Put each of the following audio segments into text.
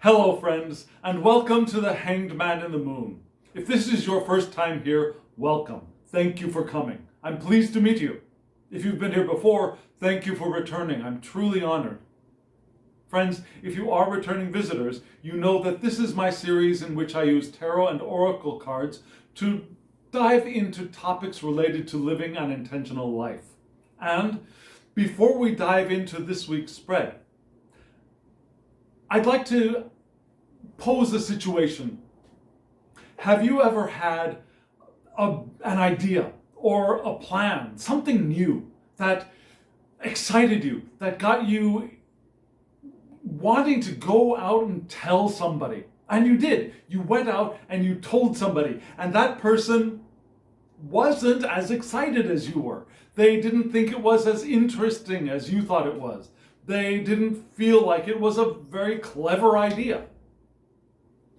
Hello friends, and welcome to the Hanged Man in the Moon. If this is your first time here, welcome. Thank you for coming. I'm pleased to meet you. If you've been here before, thank you for returning. I'm truly honored. Friends, if you are returning visitors, you know that this is my series in which I use tarot and oracle cards to dive into topics related to living an intentional life. And before we dive into this week's spread, I'd like to pose a situation. Have you ever had an idea or a plan, something new that excited you, that got you wanting to go out and tell somebody? And you did. You went out and you told somebody, and that person wasn't as excited as you were. They didn't think it was as interesting as you thought it was. They didn't feel like it was a very clever idea.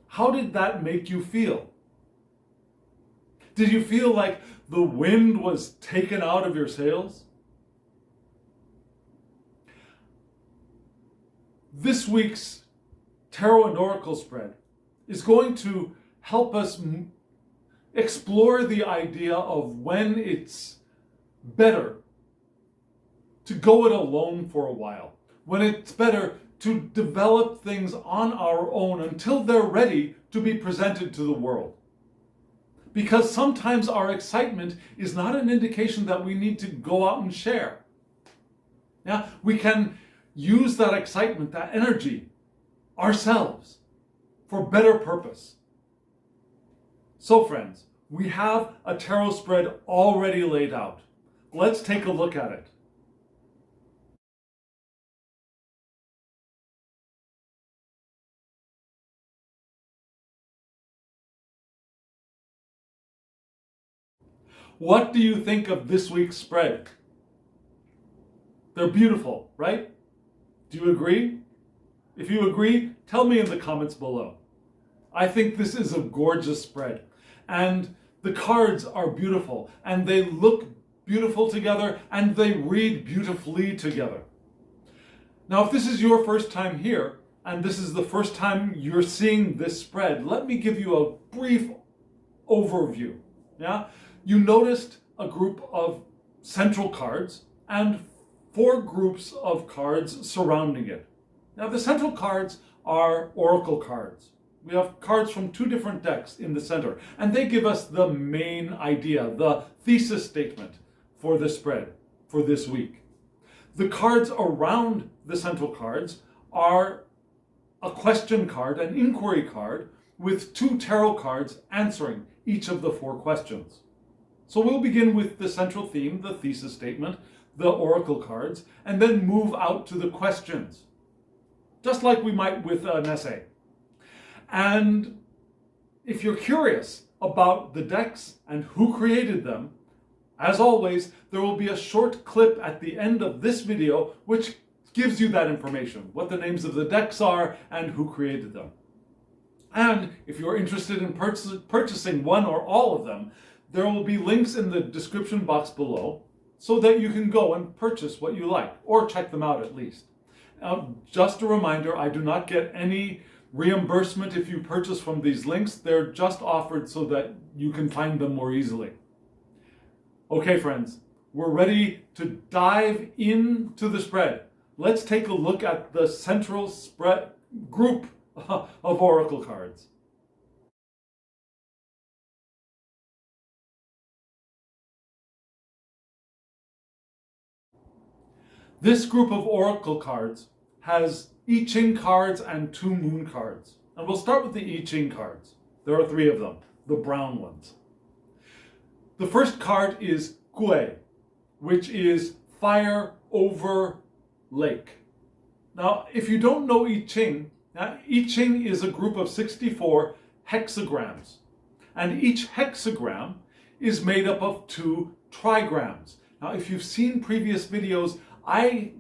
How did that make you feel? Did you feel like the wind was taken out of your sails? This week's Tarot and Oracle spread is going to help us explore the idea of when it's better to go it alone for a while, when it's better to develop things on our own until they're ready to be presented to the world. Because sometimes our excitement is not an indication that we need to go out and share. Yeah, we can use that excitement, that energy, ourselves for better purpose. So friends, we have a tarot spread already laid out. Let's take a look at it. What do you think of this week's spread? They're beautiful, right? Do you agree? If you agree, tell me in the comments below. I think this is a gorgeous spread, and the cards are beautiful, and they look beautiful together, and they read beautifully together. Now, if this is your first time here, and this is the first time you're seeing this spread, let me give you a brief overview. Yeah? You noticed a group of central cards and 4 groups of cards surrounding it. Now, the central cards are oracle cards. We have cards from 2 different decks in the center, and they give us the main idea, the thesis statement for the spread for this week. The cards around the central cards are a question card, an inquiry card, with 2 tarot cards answering each of the 4 questions. So we'll begin with the central theme, the thesis statement, the oracle cards, and then move out to the questions, just like we might with an essay. And if you're curious about the decks and who created them, as always, there will be a short clip at the end of this video which gives you that information, what the names of the decks are and who created them. And if you're interested in purchasing one or all of them, there will be links in the description box below so that you can go and purchase what you like, or check them out at least. Now, just a reminder, I do not get any reimbursement if you purchase from these links. They're just offered so that you can find them more easily. Okay, friends, we're ready to dive into the spread. Let's take a look at the central spread group of oracle cards. This group of oracle cards has I Ching cards and 2 moon cards. And we'll start with the I Ching cards. There are 3 of them, the brown ones. The first card is Gui, which is fire over lake. Now, if you don't know I Ching is a group of 64 hexagrams. And each hexagram is made up of 2 trigrams. Now, if you've seen previous videos, I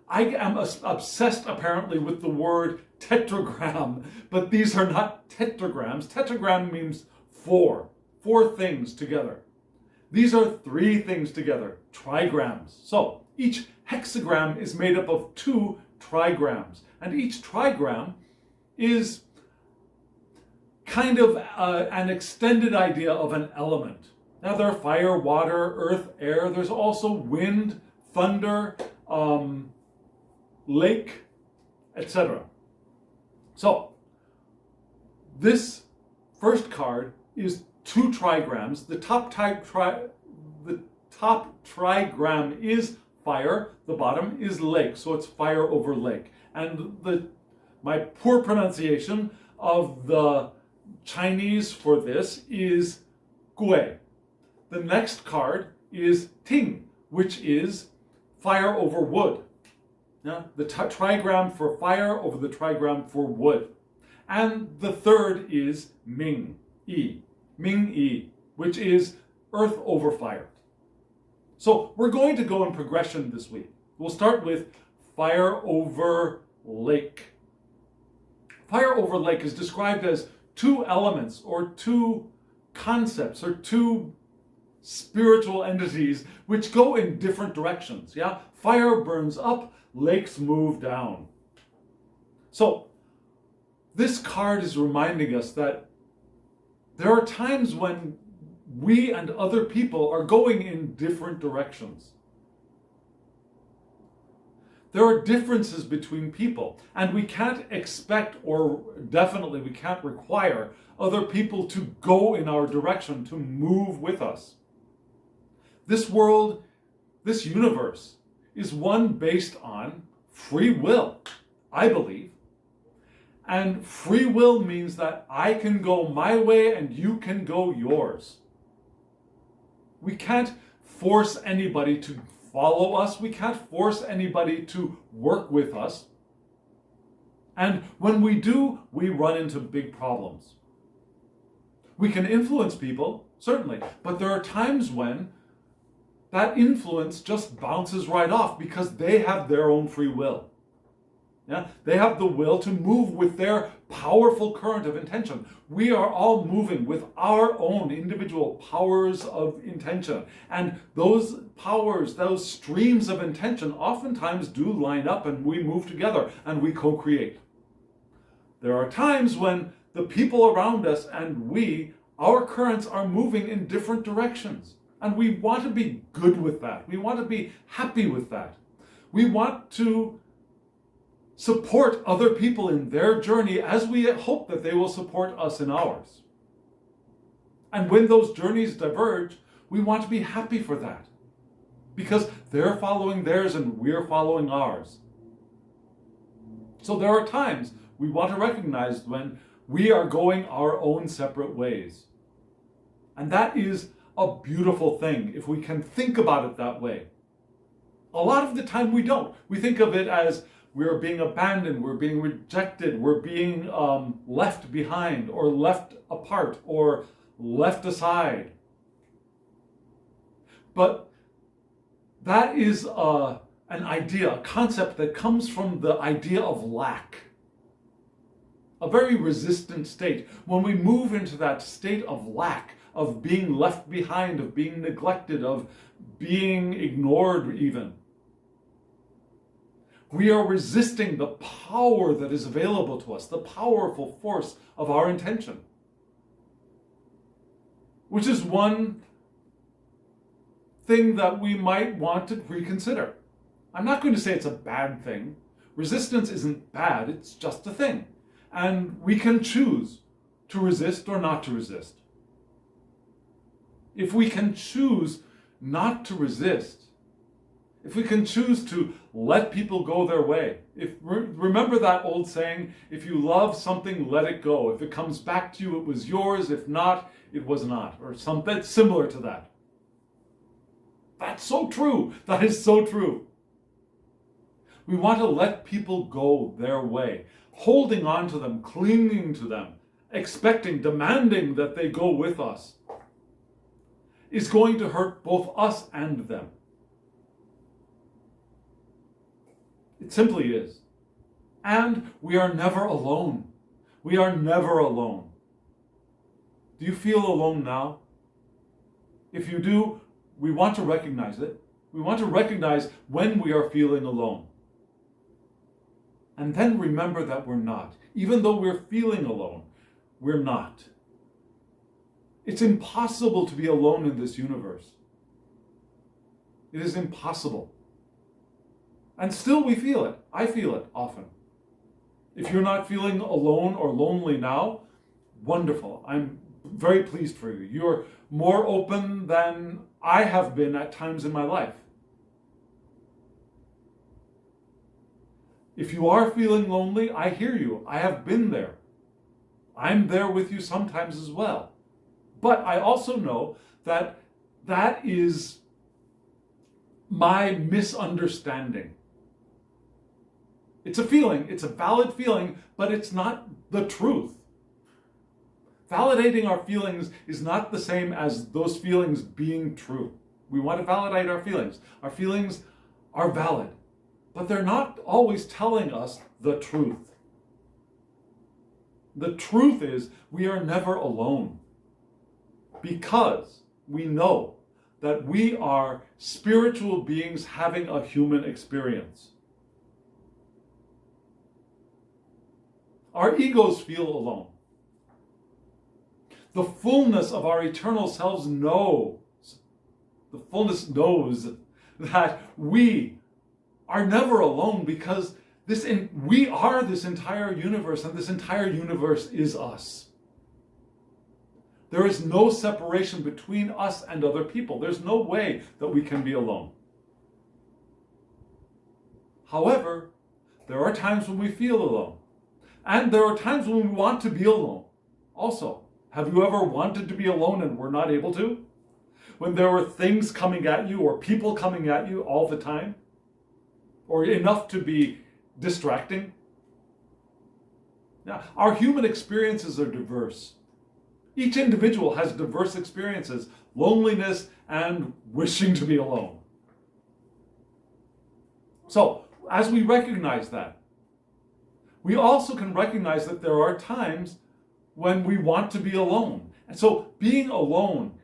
am obsessed apparently with the word tetragram, but these are not tetragrams. Tetragram means 4 things together. These are 3 things together, trigrams. So each hexagram is made up of 2 trigrams, and each trigram is kind of an extended idea of an element. Now there are fire, water, earth, air. There's also wind, thunder, lake, etc. So this first card is 2 trigrams. The top trigram is fire. The bottom is lake. So it's fire over lake. And my poor pronunciation of the Chinese for this is gui. The next card is ting, which is fire over wood. Yeah? The trigram for fire over the trigram for wood. And the third is ming yi, which is earth over fire. So we're going to go in progression this week. We'll start with fire over lake. Fire over lake is described as 2 elements or 2 concepts or 2 spiritual entities which go in different directions. Yeah, fire burns up, lakes move down. So this card is reminding us that there are times when we and other people are going in different directions. There are differences between people, and we can't expect, or definitely we can't require, other people to go in our direction, to move with us. This world, this universe, is one based on free will, I believe. And free will means that I can go my way and you can go yours. We can't force anybody to follow us. We can't force anybody to work with us. And when we do, we run into big problems. We can influence people, certainly, but there are times when that influence just bounces right off because they have their own free will. Yeah? They have the will to move with their powerful current of intention. We are all moving with our own individual powers of intention. And those powers, those streams of intention, oftentimes do line up and we move together and we co-create. There are times when the people around us and our currents are moving in different directions. And we want to be good with that. We want to be happy with that. We want to support other people in their journey as we hope that they will support us in ours. And when those journeys diverge, we want to be happy for that. Because they're following theirs and we're following ours. So there are times we want to recognize when we are going our own separate ways. And that is a beautiful thing if we can think about it that way. A lot of the time we don't. We think of it as we're being abandoned, we're being rejected, we're being left behind or left apart or left aside. But that is an idea, a concept that comes from the idea of lack. A very resistant state. When we move into that state of lack, of being left behind, of being neglected, of being ignored even, we are resisting the power that is available to us, the powerful force of our intention. Which is one thing that we might want to reconsider. I'm not going to say it's a bad thing. Resistance isn't bad, it's just a thing. And we can choose to resist or not to resist. If we can choose not to resist, if we can choose to let people go their way, remember that old saying, if you love something, let it go. If it comes back to you, it was yours. If not, it was not. Or something similar to that. That's so true. That is so true. We want to let people go their way, holding on to them, clinging to them, expecting, demanding that they go with us, is going to hurt both us and them. It simply is. And we are never alone. We are never alone. Do you feel alone now? If you do, we want to recognize it. We want to recognize when we are feeling alone. And then remember that we're not. Even though we're feeling alone, we're not. It's impossible to be alone in this universe. It is impossible. And still we feel it. I feel it often. If you're not feeling alone or lonely now, wonderful. I'm very pleased for you. You're more open than I have been at times in my life. If you are feeling lonely, I hear you. I have been there. I'm there with you sometimes as well. But I also know that that is my misunderstanding. It's a feeling, it's a valid feeling, but it's not the truth. Validating our feelings is not the same as those feelings being true. We want to validate our feelings. Our feelings are valid, but they're not always telling us the truth. The truth is we are never alone because we know that we are spiritual beings having a human experience. Our egos feel alone. The fullness of our eternal selves knows that we are never alone because we are this entire universe, and this entire universe is us. There is no separation between us and other people. There's no way that we can be alone. However, there are times when we feel alone. And there are times when we want to be alone. Also, have you ever wanted to be alone and were not able to? When there were things coming at you or people coming at you all the time? Or enough to be distracting? Now, our human experiences are diverse. Each individual has diverse experiences, loneliness and wishing to be alone. So, as we recognize that, we also can recognize that there are times when we want to be alone. And so being alone,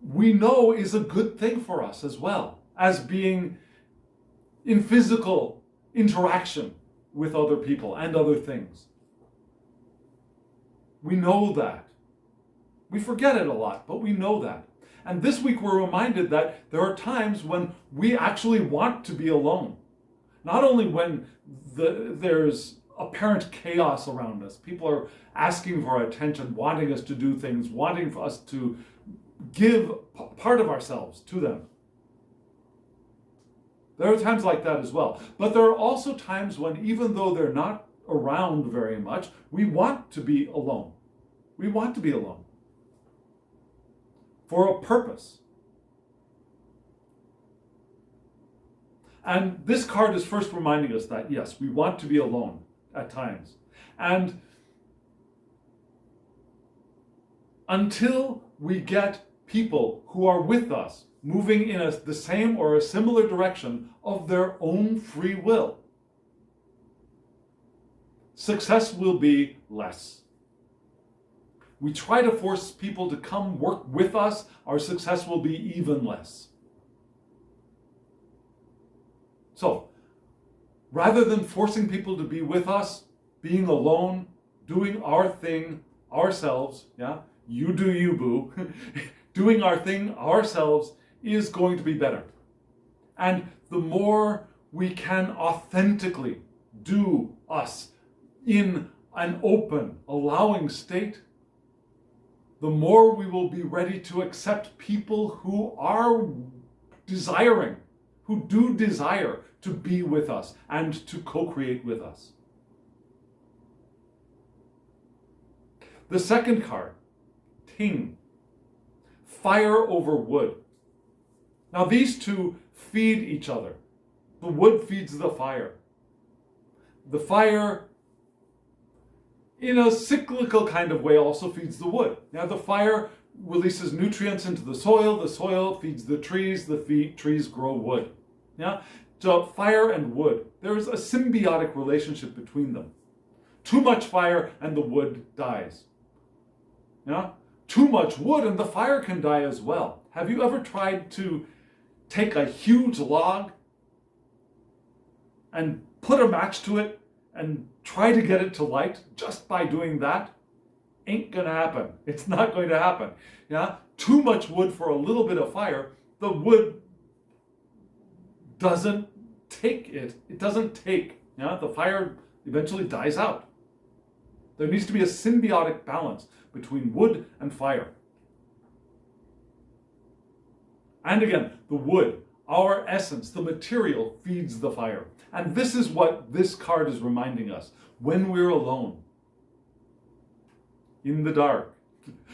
we know, is a good thing for us as well as being in physical interaction with other people and other things. We know that. We forget it a lot, but we know that. And this week we're reminded that there are times when we actually want to be alone. Not only when there's apparent chaos around us, people are asking for our attention, wanting us to do things, wanting for us to give part of ourselves to them. There are times like that as well. But there are also times when, even though they're not around very much, we want to be alone. We want to be alone. For a purpose. And this card is first reminding us that, yes, we want to be alone at times. And until we get people who are with us, moving in the same or a similar direction of their own free will, success will be less. We try to force people to come work with us, our success will be even less. So, rather than forcing people to be with us, being alone, doing our thing ourselves, you do you, boo, doing our thing ourselves is going to be better. And the more we can authentically do us in an open, allowing state, the more we will be ready to accept people who are desiring, who do desire to be with us and to co-create with us. The second card, Ting, fire over wood. Now these two feed each other. The wood feeds the fire. The fire, in a cyclical kind of way, also feeds the wood. Now the fire releases nutrients into the soil feeds the trees trees grow wood. So fire and wood, there is a symbiotic relationship between them. Too much fire and the wood dies. Too much wood and the fire can die as well. Have you ever tried to take a huge log and put a match to it and try to get it to light just by doing that ain't gonna happen. It's not going to happen. Yeah, too much wood for a little bit of fire, the wood doesn't take it. It doesn't take. Yeah, the fire eventually dies out. There needs to be a symbiotic balance between wood and fire. And again, the wood, our essence, the material, feeds the fire. And this is what this card is reminding us. When we're alone, in the dark,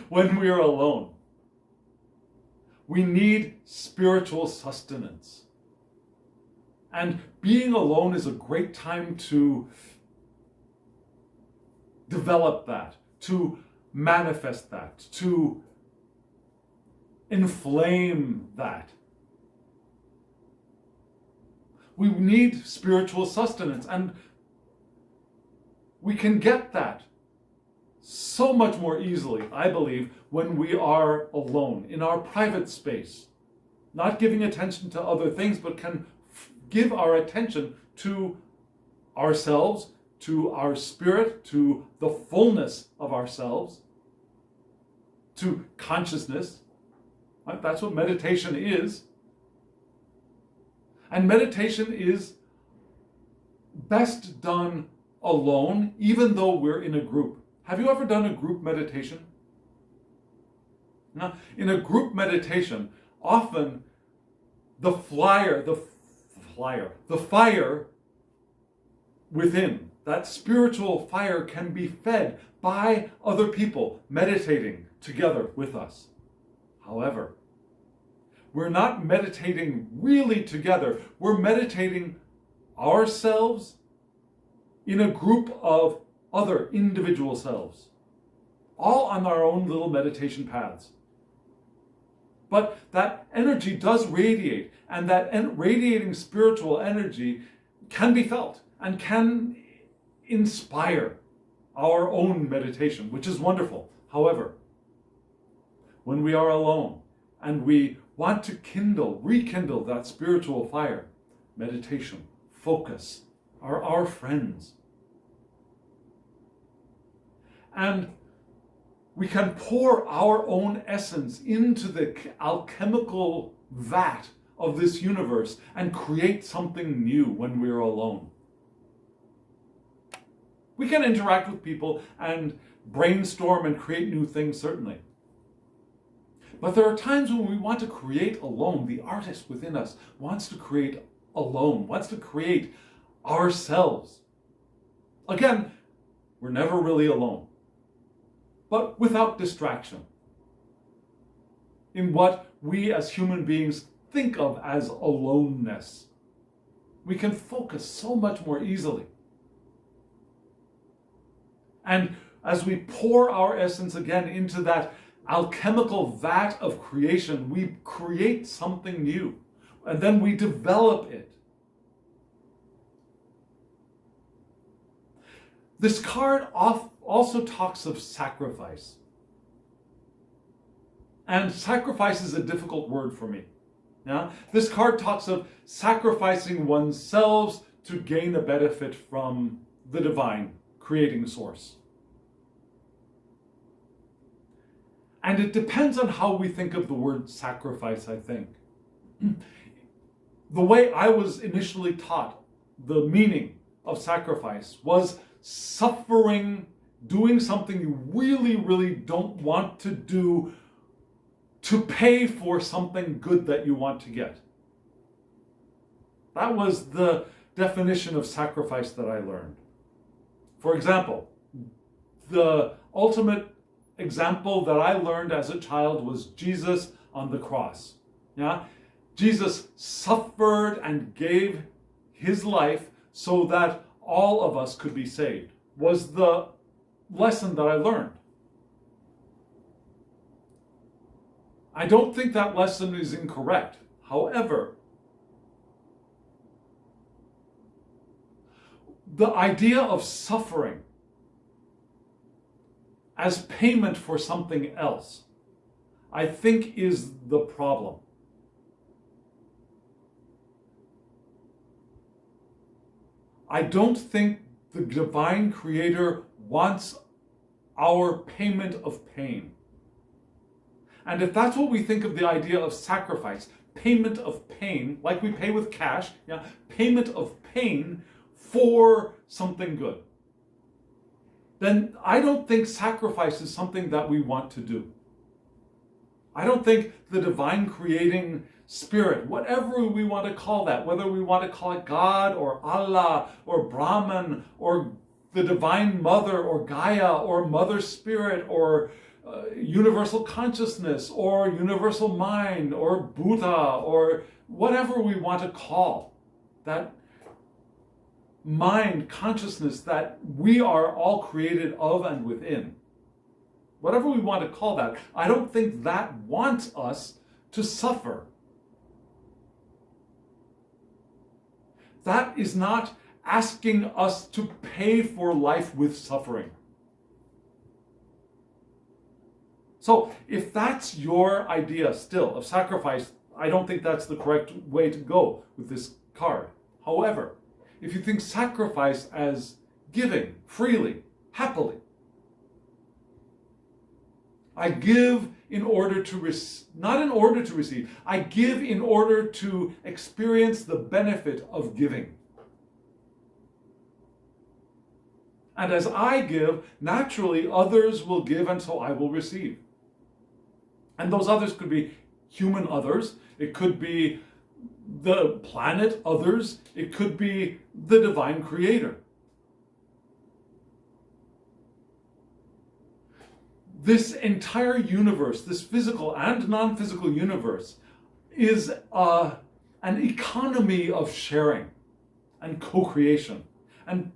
when we're alone, we need spiritual sustenance. And being alone is a great time to develop that, to manifest that, to inflame that. We need spiritual sustenance, and we can get that so much more easily, I believe, when we are alone, in our private space, not giving attention to other things, but can give our attention to ourselves, to our spirit, to the fullness of ourselves, to consciousness. Right? That's what meditation is. And meditation is best done alone, even though we're in a group. Have you ever done a group meditation? Now, in a group meditation, often the fire within, that spiritual fire can be fed by other people meditating together with us. However, we're not meditating really together. We're meditating ourselves in a group of other individual selves, all on our own little meditation paths. But that energy does radiate, and that radiating spiritual energy can be felt and can inspire our own meditation, which is wonderful. However, when we are alone and we want to rekindle that spiritual fire, meditation, focus are our friends. And we can pour our own essence into the alchemical vat of this universe and create something new when we're alone. We can interact with people and brainstorm and create new things, certainly. But there are times when we want to create alone. The artist within us wants to create alone, wants to create ourselves. Again, we're never really alone, but without distraction. In what we as human beings think of as aloneness, we can focus so much more easily. And as we pour our essence again into that alchemical vat of creation, we create something new, and then we develop it. This card also talks of sacrifice. And sacrifice is a difficult word for me. Yeah? This card talks of sacrificing oneself to gain a benefit from the divine creating source. And it depends on how we think of the word sacrifice, I think. The way I was initially taught the meaning of sacrifice was suffering, doing something you really, really don't want to do to pay for something good that you want to get. That was the definition of sacrifice that I learned. For example, the ultimate example that I learned as a child was Jesus on the cross. Yeah? Jesus suffered and gave his life so that all of us could be saved, was the lesson that I learned. I don't think that lesson is incorrect. However, the idea of suffering as payment for something else, I think, is the problem. I don't think the divine creator wants our payment of pain. And if that's what we think of the idea of sacrifice, payment of pain, like we pay with cash, payment of pain for something good, then I don't think sacrifice is something that we want to do. I don't think the divine creating spirit, whatever we want to call that, whether we want to call it God or Allah or Brahman or the divine mother or Gaia or mother spirit or universal consciousness or universal mind or Buddha or whatever we want to call that mind, consciousness that we are all created of and within. Whatever we want to call that, I don't think that wants us to suffer. That is not asking us to pay for life with suffering. So if that's your idea still of sacrifice, I don't think that's the correct way to go with this card. However, if you think sacrifice as giving freely, happily, I give in order to not in order to receive, I give in order to experience the benefit of giving. And as I give, naturally others will give, and so I will receive. And those others could be human others, it could be the planet others, it could be the divine creator. This entire universe, this physical and non-physical universe, is an economy of sharing and co-creation. And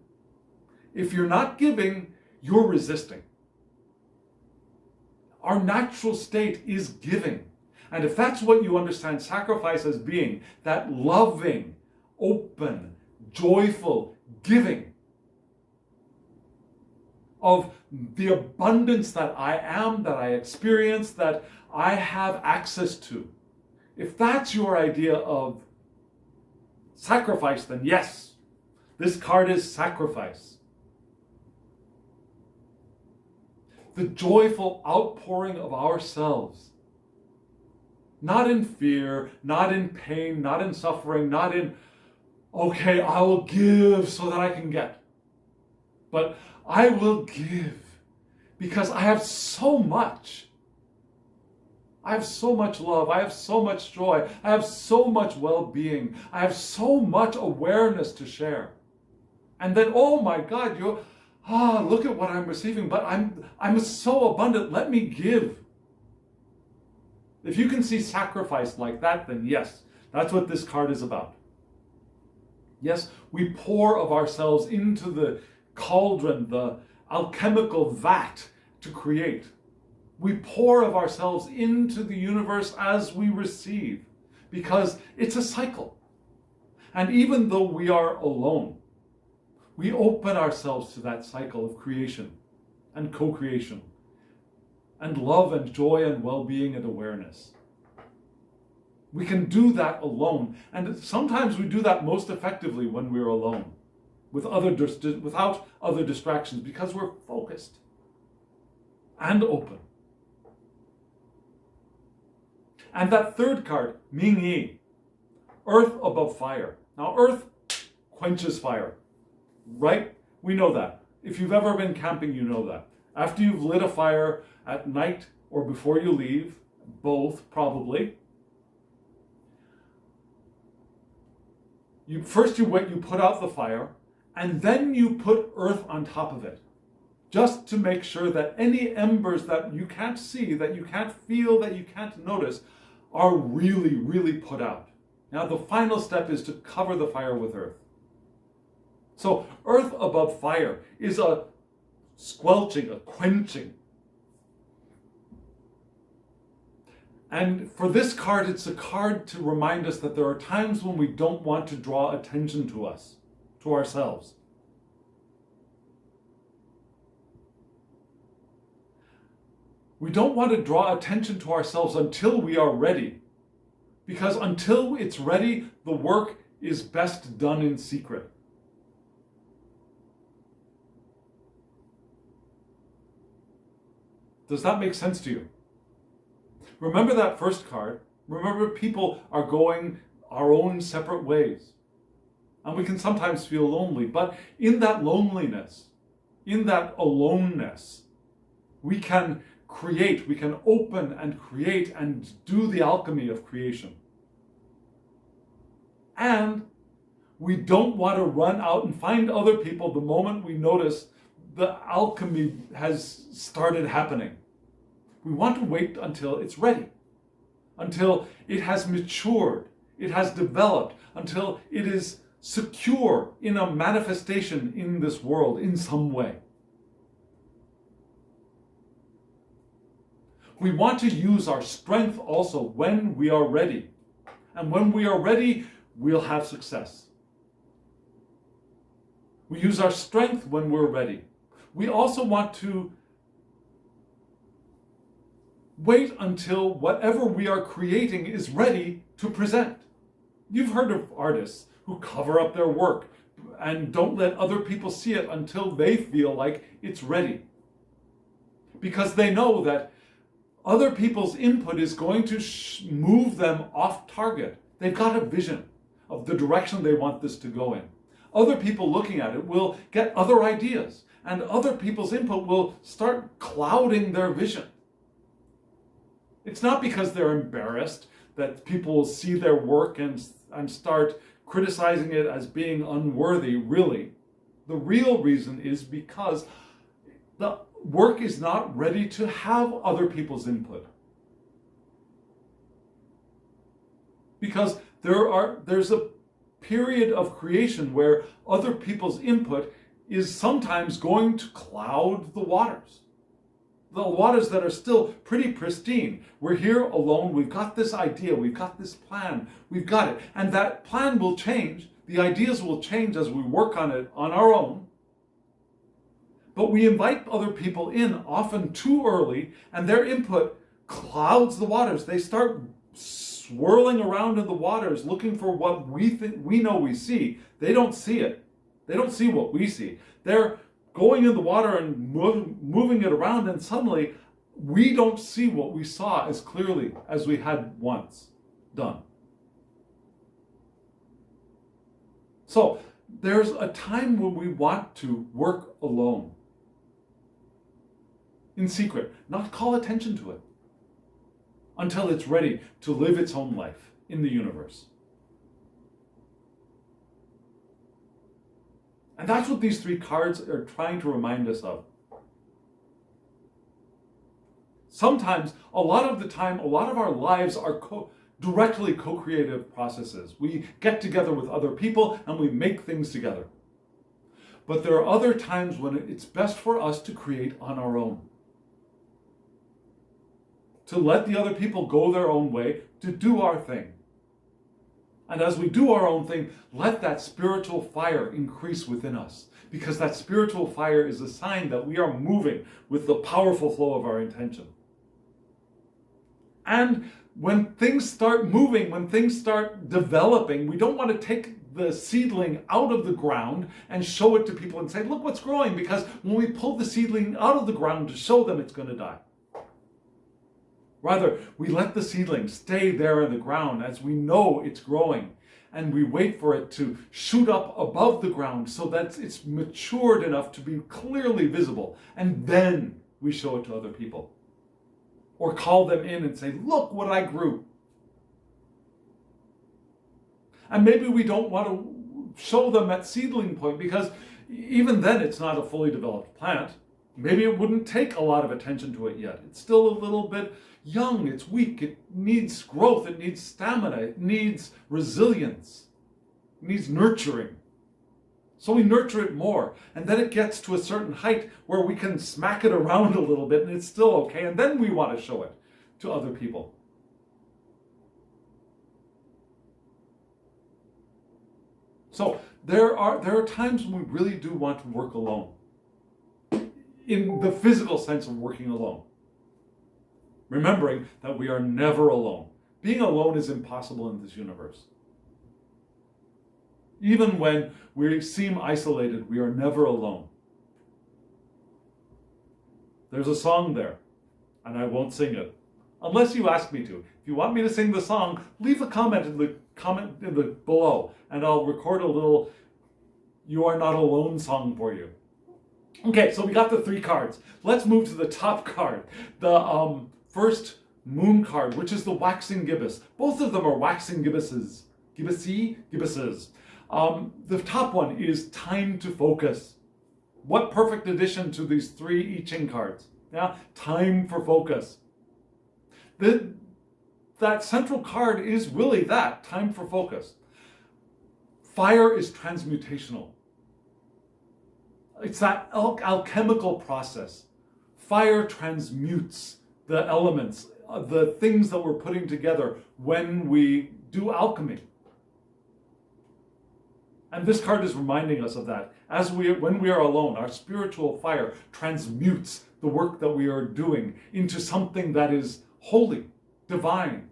if you're not giving, you're resisting. Our natural state is giving. And if that's what you understand sacrifice as being, that loving, open, joyful giving of the abundance that I am, that I experience, that I have access to. If that's your idea of sacrifice, then yes, this card is sacrifice. The joyful outpouring of ourselves. Not in fear, not in pain, not in suffering, not in, okay, I will give so that I can get. But I will give because I have so much. I have so much love. I have so much joy. I have so much well-being. I have so much awareness to share. And then, oh my God, look at what I'm receiving, but I'm so abundant. Let me give. If you can see sacrifice like that, then yes, that's what this card is about. Yes, we pour of ourselves into the cauldron, the alchemical vat to create. We pour of ourselves into the universe as we receive, because it's a cycle. And even though we are alone, we open ourselves to that cycle of creation and co-creation and love and joy and well-being and awareness. We can do that alone. And sometimes we do that most effectively when we're alone, without other distractions, because we're focused and open. And that third card, Ming Yi, earth above fire. Now, earth quenches fire, right? We know that. If you've ever been camping, you know that. After you've lit a fire at night or before you leave, both probably, you put out the fire, and then you put earth on top of it, just to make sure that any embers that you can't see, that you can't feel, that you can't notice, are really, really put out. Now, the final step is to cover the fire with earth. So, earth above fire is a squelching, a quenching. And for this card, it's a card to remind us that there are times when we don't want to draw attention to us, to ourselves. We don't want to draw attention to ourselves until we are ready. Because until it's ready, the work is best done in secret. Does that make sense to you? Remember that first card. Remember, people are going our own separate ways. And we can sometimes feel lonely. But in that loneliness, in that aloneness, we can create, we can open and create and do the alchemy of creation. And we don't want to run out and find other people the moment we notice the alchemy has started happening. We want to wait until it's ready, until it has matured, it has developed, until it is secure in a manifestation in this world in some way. We want to use our strength also when we are ready. And when we are ready, we'll have success. We use our strength when we're ready. We also want to wait until whatever we are creating is ready to present. You've heard of artists who cover up their work and don't let other people see it until they feel like it's ready. Because they know that other people's input is going to move them off target. They've got a vision of the direction they want this to go in. Other people looking at it will get other ideas, and other people's input will start clouding their vision. It's not because they're embarrassed that people will see their work and start criticizing it as being unworthy, really. The real reason is because the work is not ready to have other people's input. Because there's a period of creation where other people's input is sometimes going to cloud the waters. The waters that are still pretty pristine. We're here alone, we've got this idea, we've got this plan, we've got it. And that plan will change, the ideas will change as we work on it on our own. But we invite other people in often too early, and their input clouds the waters. They start swirling around in the waters looking for what we think we know we see. They don't see it. They don't see what we see. They're going in the water and moving it around, and suddenly we don't see what we saw as clearly as we had once done. So there's a time when we want to work alone, in secret, not call attention to it until it's ready to live its own life in the universe. And that's what these three cards are trying to remind us of. Sometimes, a lot of the time, a lot of our lives are directly co-creative processes. We get together with other people and we make things together. But there are other times when it's best for us to create on our own. To let the other people go their own way, to do our thing. And as we do our own thing, let that spiritual fire increase within us. Because that spiritual fire is a sign that we are moving with the powerful flow of our intention. And when things start moving, when things start developing, we don't want to take the seedling out of the ground and show it to people and say, look what's growing. Because when we pull the seedling out of the ground to show them, it's going to die. Rather, we let the seedling stay there in the ground as we know it's growing, and we wait for it to shoot up above the ground so that it's matured enough to be clearly visible, and then we show it to other people. Or call them in and say, look what I grew. And maybe we don't want to show them at seedling point because even then it's not a fully developed plant. Maybe it wouldn't take a lot of attention to it yet. It's still a little bit young, it's weak, it needs growth, it needs stamina, it needs resilience, it needs nurturing. So we nurture it more, and then it gets to a certain height where we can smack it around a little bit and it's still okay, and then we want to show it to other people. So there are times when we really do want to work alone, in the physical sense of working alone. Remembering that we are never alone. Being alone is impossible in this universe. Even when we seem isolated, we are never alone. There's a song there and I won't sing it. Unless you ask me to. If you want me to sing the song, leave a comment in the below, and I'll record a little "You Are Not Alone" song for you. Okay, so we got the 3 cards. Let's move to the top card. The first moon card, which is the waxing gibbous. Both of them are waxing gibbuses. Gibbuses. The top one is time to focus. What perfect addition to these 3 I Ching cards. Yeah, time for focus. That central card is really that, time for focus. Fire is transmutational. It's that alchemical process. Fire transmutes the elements, the things that we're putting together when we do alchemy. And this card is reminding us of that. When we are alone, our spiritual fire transmutes the work that we are doing into something that is holy, divine.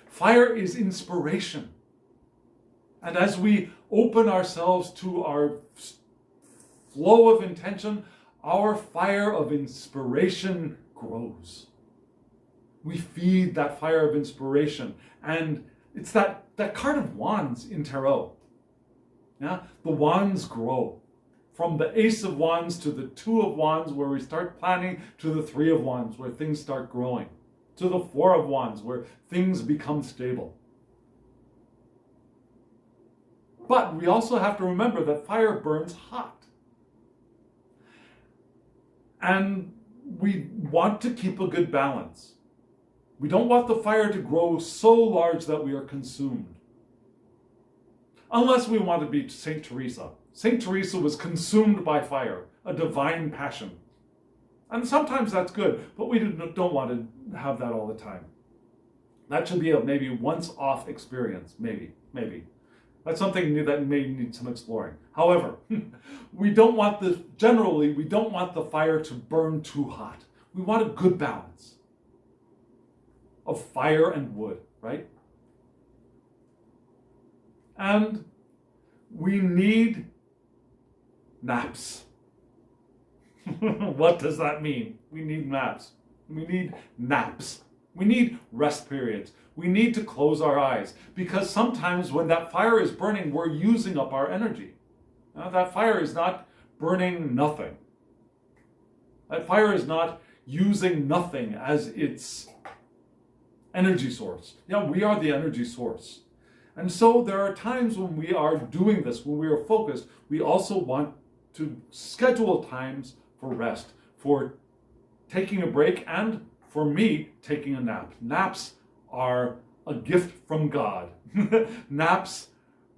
Fire is inspiration. And as we open ourselves to our flow of intention, our fire of inspiration grows. We feed that fire of inspiration. And it's that card of wands in tarot. Yeah? The wands grow. From the Ace of Wands to the 2 of Wands, where we start planning, to the 3 of Wands, where things start growing, to the 4 of Wands, where things become stable. But we also have to remember that fire burns hot. And we want to keep a good balance. We don't want the fire to grow so large that we are consumed. Unless we want to be Saint Teresa. Saint Teresa was consumed by fire, a divine passion. And sometimes that's good, but we don't want to have that all the time. That should be a maybe once-off experience, maybe. That's something that may need some exploring. However, we don't want the fire to burn too hot. We want a good balance of fire and wood, right? And we need naps. What does that mean? We need naps. We need naps. We need rest periods. We need to close our eyes, because sometimes when that fire is burning, we're using up our energy. Now, that fire is not burning nothing. That fire is not using nothing as its energy source. Yeah, we are the energy source. And so there are times when we are doing this, when we are focused, we also want to schedule times for rest, for taking a break, and for me, taking a nap. Naps are a gift from God. Naps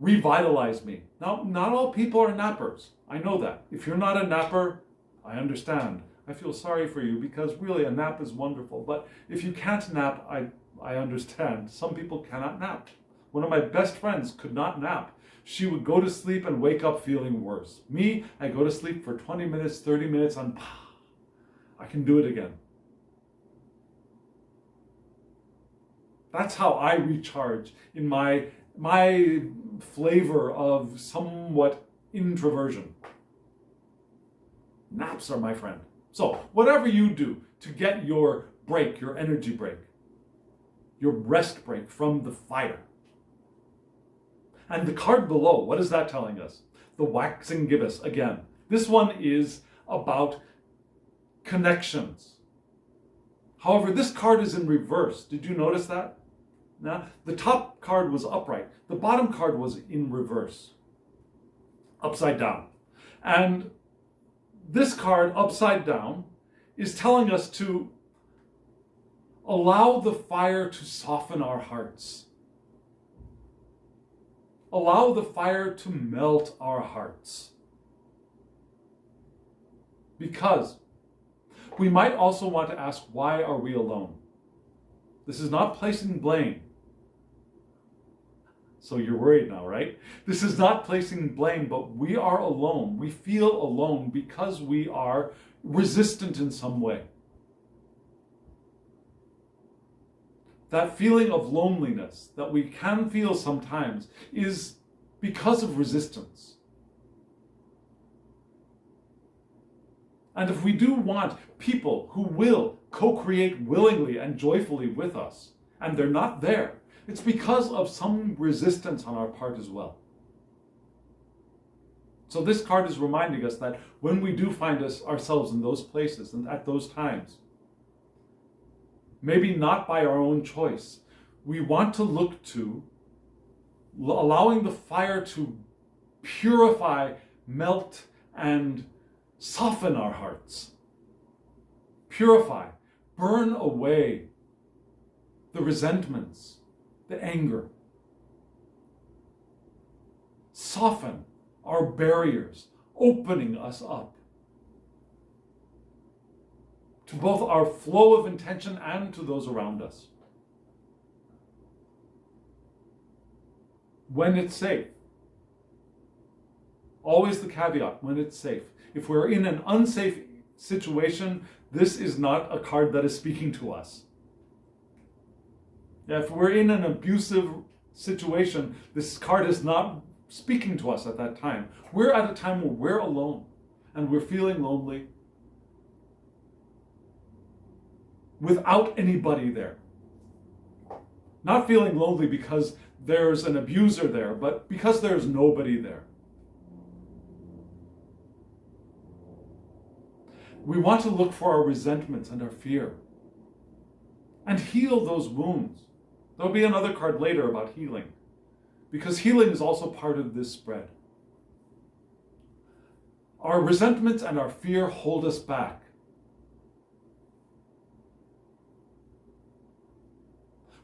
revitalize me. Now, not all people are nappers. I know that. If you're not a napper, I understand. I feel sorry for you, because really a nap is wonderful. But if you can't nap, I understand. Some people cannot nap. One of my best friends could not nap. She would go to sleep and wake up feeling worse. Me, I go to sleep for 20 minutes, 30 minutes, and I can do it again. That's how I recharge in my flavor of somewhat introversion. Naps are my friend. So whatever you do to get your break, your energy break, your rest break from the fire. And the card below, what is that telling us? The waxing gibbous, again. This one is about connections. However, this card is in reverse. Did you notice that? Now, the top card was upright. The bottom card was in reverse. Upside down. And this card, upside down, is telling us to allow the fire to soften our hearts. Allow the fire to melt our hearts. Because we might also want to ask, why are we alone? This is not placing blame. So you're worried now, right? This is not placing blame, but we are alone. We feel alone because we are resistant in some way. That feeling of loneliness that we can feel sometimes is because of resistance. And if we do want people who will co-create willingly and joyfully with us, and they're not there, it's because of some resistance on our part as well. So this card is reminding us that when we do find ourselves in those places and at those times, maybe not by our own choice, we want to look to allowing the fire to purify, melt, and soften our hearts. Purify, burn away the resentments, the anger. Soften our barriers, opening us up to both our flow of intention and to those around us. When it's safe. Always the caveat, when it's safe. If we're in an unsafe situation, this is not a card that is speaking to us. If we're in an abusive situation, this card is not speaking to us at that time. We're at a time where we're alone and we're feeling lonely without anybody there. Not feeling lonely because there's an abuser there, but because there's nobody there. We want to look for our resentments and our fear and heal those wounds. There'll be another card later about healing, because healing is also part of this spread. Our resentments and our fear hold us back.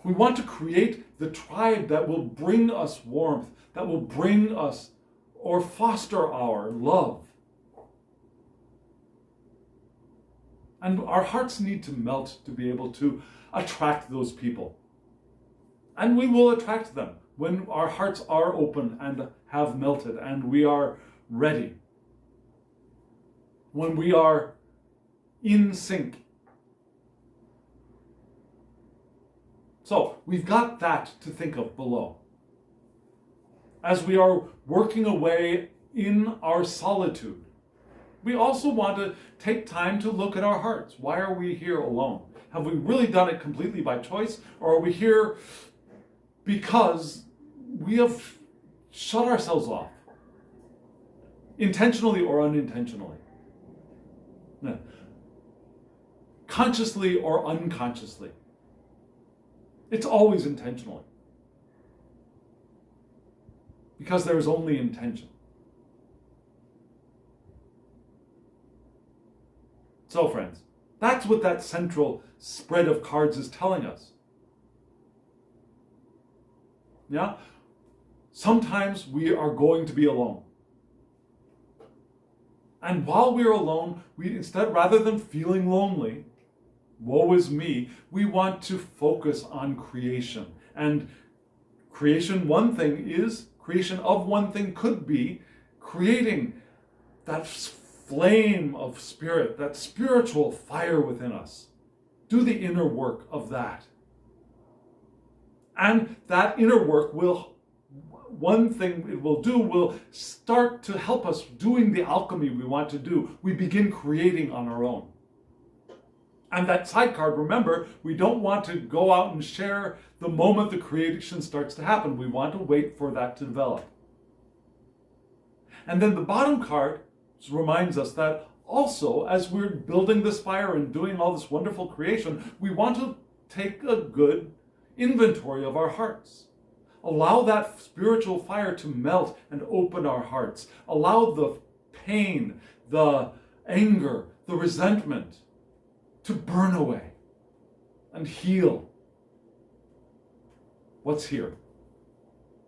We want to create the tribe that will bring us warmth, that will bring us or foster our love. And our hearts need to melt to be able to attract those people. And we will attract them when our hearts are open and have melted and we are ready. When we are in sync. So we've got that to think of below. As we are working away in our solitude, we also want to take time to look at our hearts. Why are we here alone? Have we really done it completely by choice? Or are we here because we have shut ourselves off? Intentionally or unintentionally? No. Consciously or unconsciously? It's always intentionally. Because there is only intention. So friends, that's what that central spread of cards is telling us. Yeah? Sometimes we are going to be alone. And while we're alone, rather than feeling lonely, woe is me, we want to focus on creation. And creation of one thing could be creating that flame of spirit, that spiritual fire within us. Do the inner work of that. And that inner work one thing it will do will start to help us doing the alchemy we want to do. We begin creating on our own. And that side card, remember, we don't want to go out and share the moment the creation starts to happen. We want to wait for that to develop. And then the bottom card reminds us that also, as we're building this fire and doing all this wonderful creation, we want to take a good inventory of our hearts. Allow that spiritual fire to melt and open our hearts. Allow the pain, the anger, the resentment to burn away and heal what's here.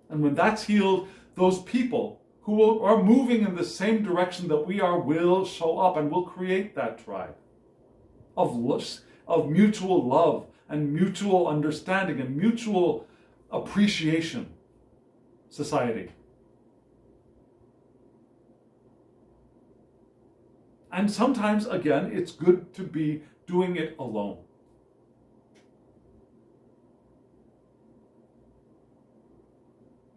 And when that's healed, those people who are moving in the same direction that we are will show up and will create that tribe of mutual love and mutual understanding and mutual appreciation society. And sometimes, again, it's good to be doing it alone.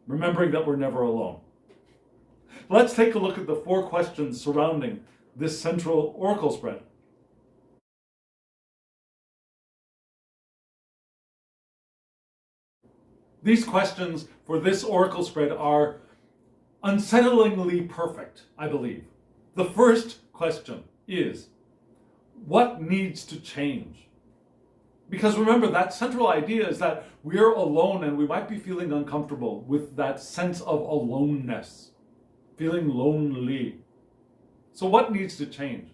Remembering that we're never alone. Let's take a look at the 4 questions surrounding this central oracle spread. These questions for this oracle spread are unsettlingly perfect, I believe. The first question is, what needs to change? Because remember, that central idea is that we're alone and we might be feeling uncomfortable with that sense of aloneness, feeling lonely. So what needs to change?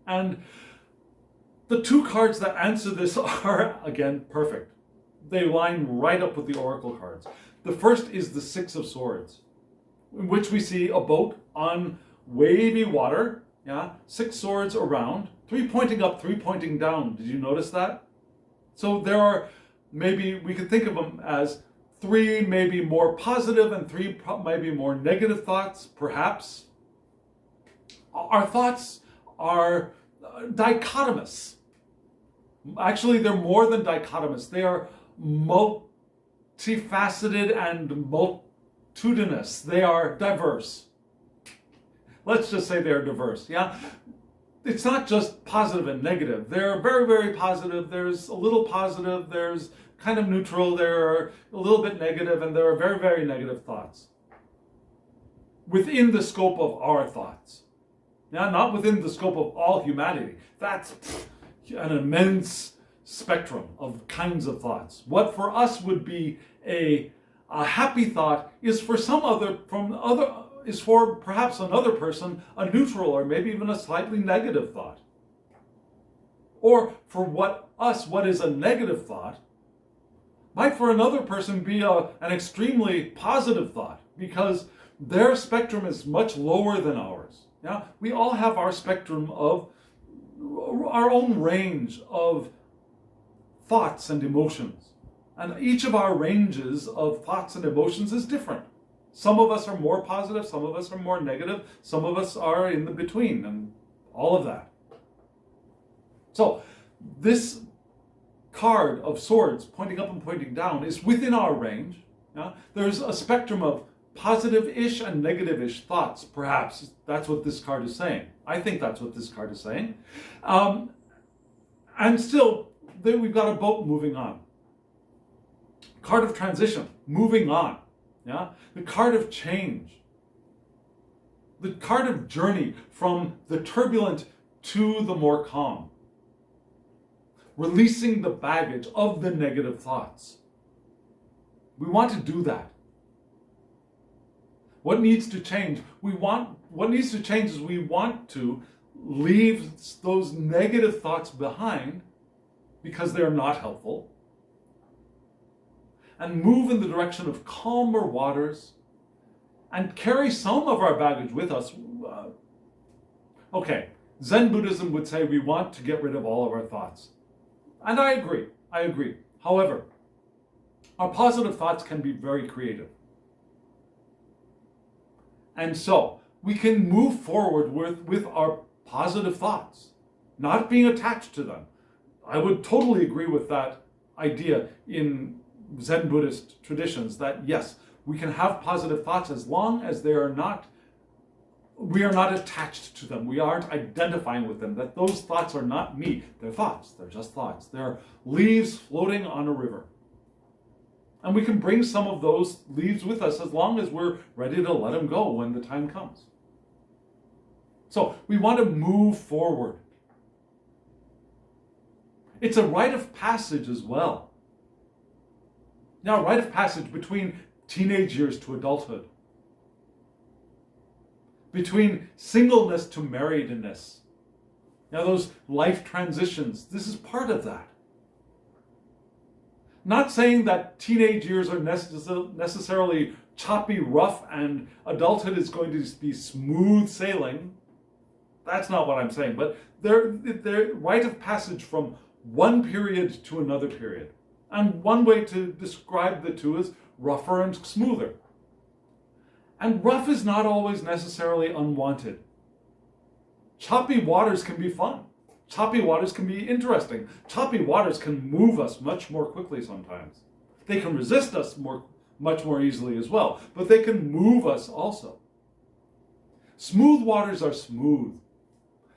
And the two cards that answer this are, again, perfect. They line right up with the oracle cards. The first is the Six of Swords, in which we see a boat on wavy water, 6 swords around, 3 pointing up, 3 pointing down. Did you notice that? So there are, maybe we could think of them as 3 maybe more positive and 3 maybe more negative thoughts, perhaps. Our thoughts are dichotomous. Actually, they're more than dichotomous. They are multifaceted and multitudinous. They are diverse. Let's just say they're diverse, It's not just positive and negative. They're very, very positive. There's a little positive. There's kind of neutral. There are a little bit negative, and there are very, very negative thoughts. Within the scope of our thoughts. Not within the scope of all humanity. That's an immense spectrum of kinds of thoughts. What for us would be a happy thought is for is for perhaps another person a neutral or maybe even a slightly negative thought. Or for what is a negative thought might for another person be an extremely positive thought, because their spectrum is much lower than ours. We all have our spectrum of our own range of thoughts and emotions. And each of our ranges of thoughts and emotions is different. Some of us are more positive, some of us are more negative, some of us are in the between, and all of that. So this card of swords pointing up and pointing down is within our range. There's a spectrum of positive-ish and negative-ish thoughts, perhaps. That's what this card is saying. I think that's what this card is saying. And still, we've got a boat moving on. Card of transition, moving on. The card of change. The card of journey from the turbulent to the more calm. Releasing the baggage of the negative thoughts. We want to do that. What needs to change? What needs to change is we want to leave those negative thoughts behind because they're not helpful, and move in the direction of calmer waters and carry some of our baggage with us. Zen Buddhism would say we want to get rid of all of our thoughts. And I agree. However, our positive thoughts can be very creative. And so we can move forward with our positive thoughts, not being attached to them. I would totally agree with that idea in Zen Buddhist traditions that yes, we can have positive thoughts as long as we are not attached to them. We aren't identifying with them, that those thoughts are not me. They're thoughts. They're just thoughts. They're leaves floating on a river. And we can bring some of those leaves with us as long as we're ready to let them go when the time comes. So we want to move forward. It's a rite of passage as well. Now, rite of passage between teenage years to adulthood. Between singleness to marriedness. Now, those life transitions, this is part of that. Not saying that teenage years are necessarily choppy, rough, and adulthood is going to be smooth sailing. That's not what I'm saying. But they're rite of passage from one period to another period. And one way to describe the two is rougher and smoother. And rough is not always necessarily unwanted. Choppy waters can be fun. Choppy waters can be interesting. Choppy waters can move us much more quickly sometimes. They can resist us much more easily as well, but they can move us also. Smooth waters are smooth.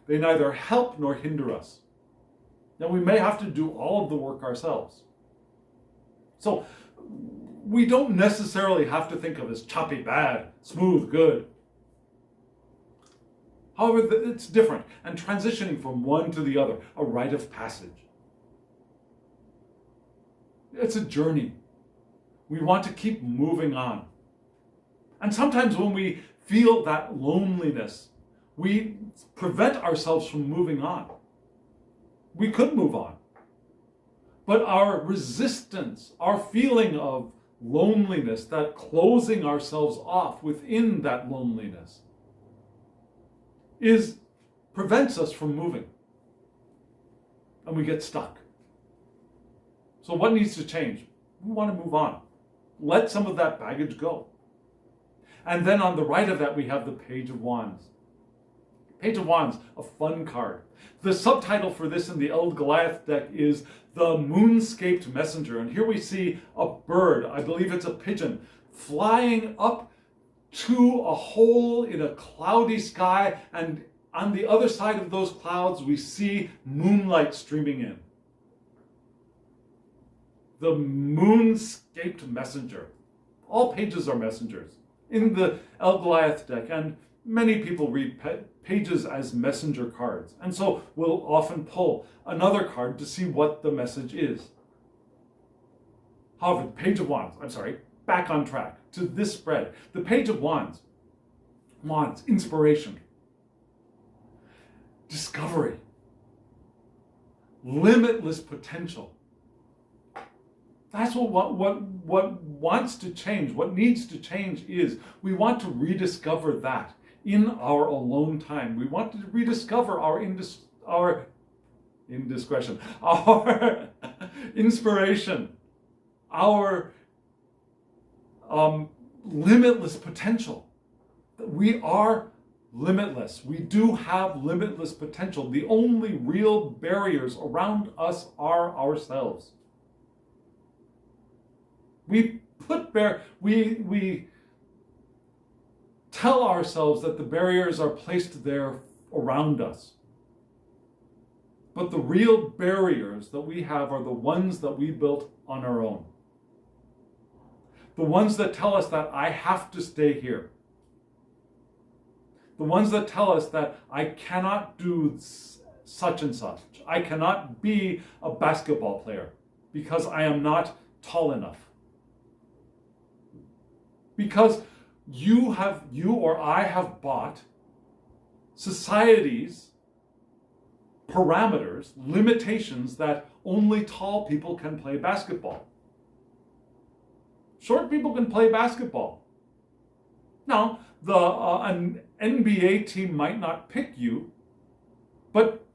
They neither help nor hinder us. Now, we may have to do all of the work ourselves. So, we don't necessarily have to think of as choppy bad, smooth good. However, it's different, and transitioning from one to the other, a rite of passage. It's a journey. We want to keep moving on. And sometimes when we feel that loneliness, we prevent ourselves from moving on. We could move on. But our resistance, our feeling of loneliness, that closing ourselves off within that loneliness, prevents us from moving. And we get stuck. So what needs to change? We want to move on. Let some of that baggage go. And then on the right of that, we have the Page of Wands. Page of Wands, a fun card. The subtitle for this in the Eld Goliath deck is The Moonscaped Messenger. And here we see a bird, I believe it's a pigeon, flying up to a hole in a cloudy sky. And on the other side of those clouds, we see moonlight streaming in. The Moonscaped Messenger. All pages are messengers in the Eld Goliath deck, and many people read pages as messenger cards, and so we'll often pull another card to see what the message is. However, the Page of Wands, back on track to this spread. The Page of Wands, inspiration, discovery, limitless potential. That's what wants to change, what needs to change is we want to rediscover that in our alone time. We want to rediscover our indiscretion, our inspiration, our limitless potential. We are limitless. We do have limitless potential. The only real barriers around us are ourselves. We tell ourselves that the barriers are placed there around us. But the real barriers that we have are the ones that we built on our own. The ones that tell us that I have to stay here. The ones that tell us that I cannot do such and such. I cannot be a basketball player because I am not tall enough. Because you or I have bought society's parameters, limitations that only tall people can play basketball. Short people can play basketball. Now, an NBA team might not pick you, but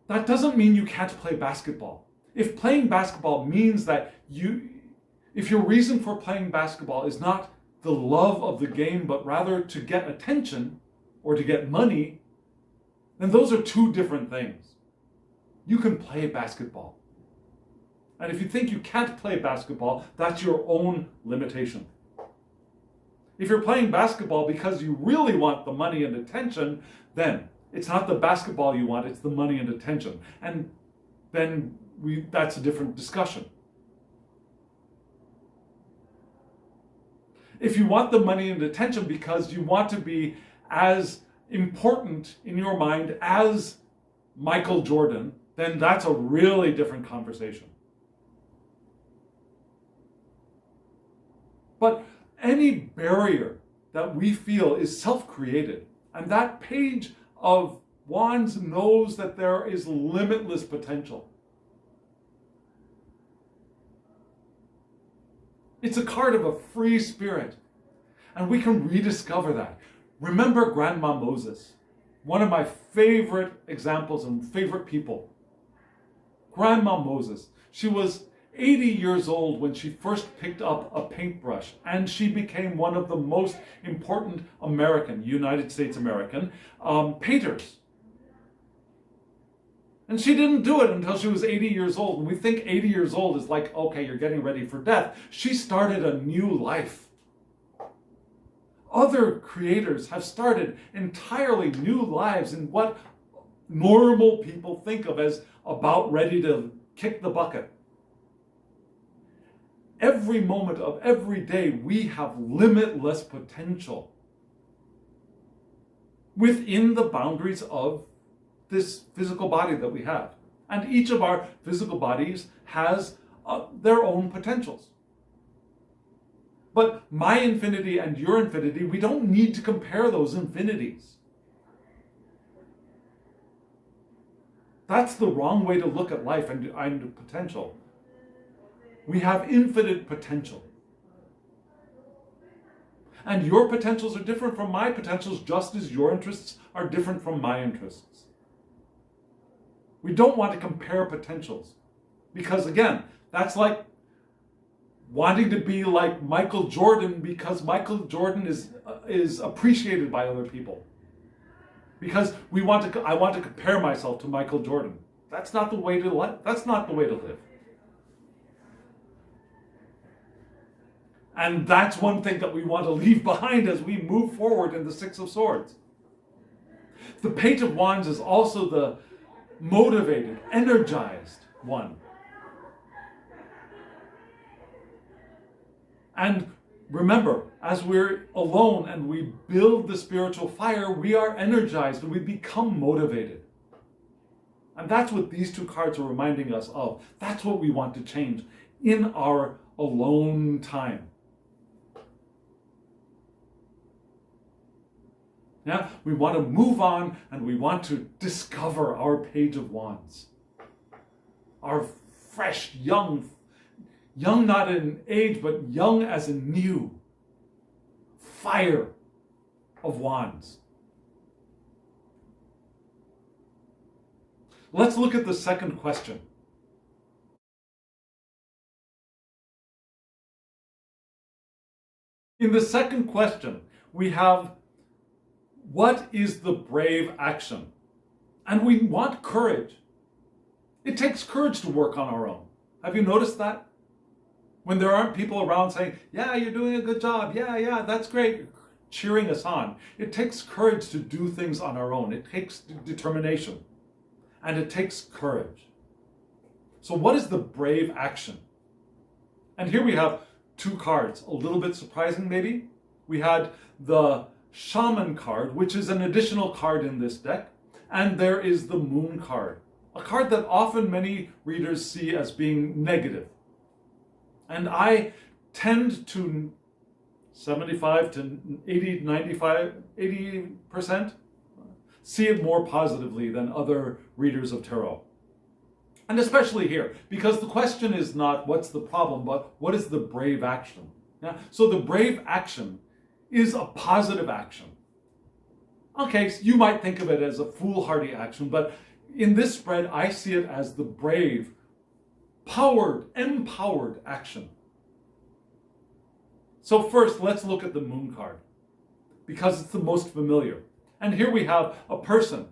that doesn't mean you can't play basketball. If playing basketball means that if your reason for playing basketball is not the love of the game, but rather to get attention or to get money, then those are two different things. You can play basketball. And if you think you can't play basketball, that's your own limitation. If you're playing basketball because you really want the money and attention, then it's not the basketball you want, it's the money and attention. And then that's a different discussion. If you want the money and attention because you want to be as important in your mind as Michael Jordan, then that's a really different conversation. But any barrier that we feel is self-created, and that Page of Wands knows that there is limitless potential. It's a card of a free spirit, and we can rediscover that. Remember Grandma Moses, one of my favorite examples and favorite people. Grandma Moses, she was 80 years old when she first picked up a paintbrush, and she became one of the most important United States American painters. And she didn't do it until she was 80 years old. And we think 80 years old is like, okay, you're getting ready for death. She started a new life. Other creators have started entirely new lives in what normal people think of as about ready to kick the bucket. Every moment of every day, we have limitless potential within the boundaries of this physical body that we have. And each of our physical bodies has their own potentials. But my infinity and your infinity, we don't need to compare those infinities. That's the wrong way to look at life and potential. We have infinite potential. And your potentials are different from my potentials, just as your interests are different from my interests. We don't want to compare potentials. Because again, that's like wanting to be like Michael Jordan because Michael Jordan is appreciated by other people. Because I want to compare myself to Michael Jordan. That's not the way to live. That's not the way to live. And that's one thing that we want to leave behind as we move forward in the Six of Swords. The Page of Wands is also the motivated, energized one. And remember, as we're alone and we build the spiritual fire, we are energized and we become motivated. And that's what these two cards are reminding us of. That's what we want to change in our alone time. Yeah, we want to move on and we want to discover our Page of Wands. Our fresh, young not in age, but young as in new fire of wands. Let's look at the second question. In the second question, we have, what is the brave action? And we want courage. It takes courage to work on our own. Have you noticed that? When there aren't people around saying, yeah, you're doing a good job. Yeah, that's great. Cheering us on. It takes courage to do things on our own. It takes determination. And it takes courage. So what is the brave action? And here we have two cards. A little bit surprising, maybe. We had the Shaman card, which is an additional card in this deck. And there is the Moon card. A card that often many readers see as being negative. And I tend to 75 to 80, 95, 80% see it more positively than other readers of tarot. And especially here, because the question is not what's the problem, but what is the brave action? Yeah? So the brave action is a positive action. Okay, so you might think of it as a foolhardy action, but in this spread, I see it as the brave, empowered action. So first, let's look at the Moon card, because it's the most familiar. And here we have a person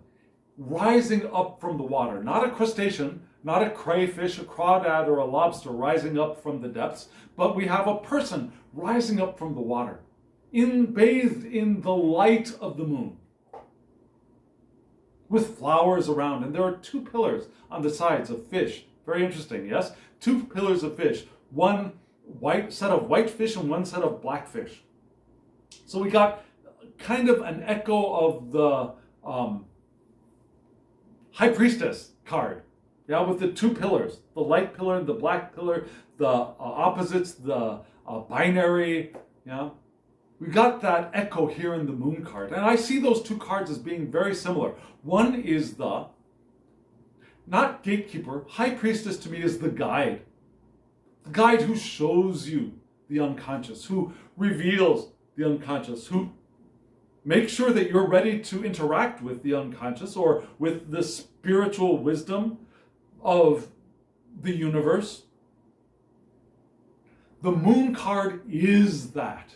rising up from the water, not a crustacean, not a crayfish, a crawdad, or a lobster rising up from the depths, but we have a person rising up from the water, bathed in the light of the moon, with flowers around. And there are two pillars on the sides of fish. Very interesting, yes? Two pillars of fish. One set of white fish and one set of black fish. So we got kind of an echo of the High Priestess card. Yeah, with the two pillars, the light pillar and the black pillar, the opposites, the binary. Yeah, we got that echo here in the Moon card. And I see those two cards as being very similar. One is the, not gatekeeper, High Priestess to me is the guide. The guide who shows you the unconscious, who reveals the unconscious, who makes sure that you're ready to interact with the unconscious or with the spiritual wisdom of the universe. The Moon card is that.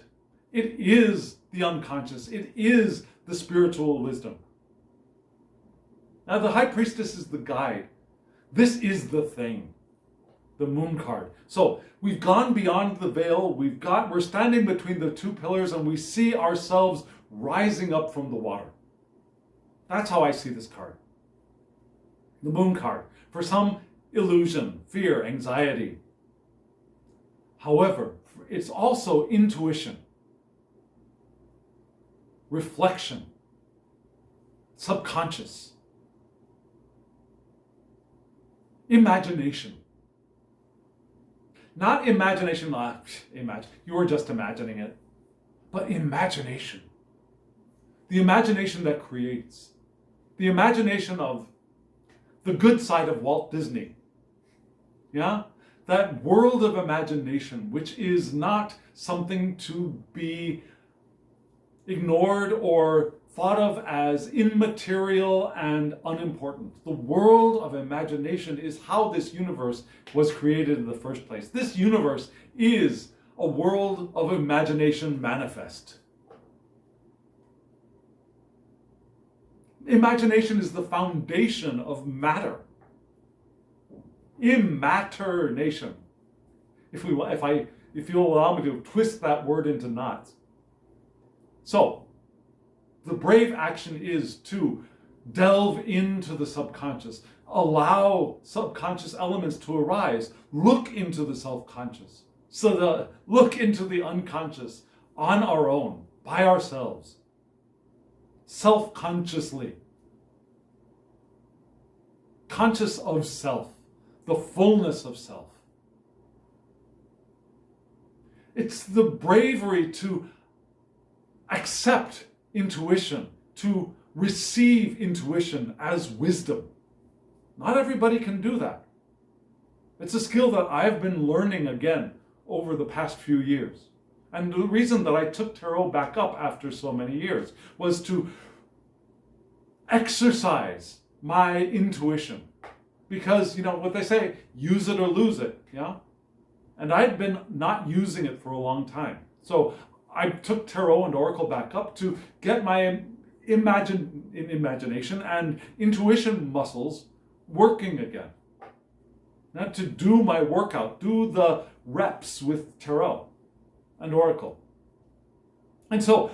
It is the unconscious. It is the spiritual wisdom. Now, the High Priestess is the guide. This is the thing. The Moon card. So we've gone beyond the veil. We're standing between the two pillars and we see ourselves rising up from the water. That's how I see this card. the moon card. For some, illusion, fear, anxiety. However, it's also intuition, reflection, subconscious, imagination. Not imagination, you were just imagining it, but imagination. The imagination that creates. The imagination of the good side of Walt Disney. Yeah? That world of imagination, which is not something to be ignored or thought of as immaterial and unimportant. The world of imagination is how this universe was created in the first place. This universe is a world of imagination manifest. Imagination is the foundation of matter. Immaternation. If you'll allow me to twist that word into knots. So, the brave action is to delve into the subconscious, allow subconscious elements to arise, look into the self-conscious, look into the unconscious on our own, by ourselves, self-consciously, conscious of self, the fullness of self. It's the bravery to accept intuition, to receive intuition as wisdom. Not everybody can do that. It's a skill that I've been learning again over the past few years. And the reason that I took tarot back up after so many years was to exercise my intuition. Because, what they say, use it or lose it, yeah? And I'd been not using it for a long time. So I took tarot and oracle back up to get my imagination and intuition muscles working again. Not to do my workout, do the reps with tarot and oracle. And so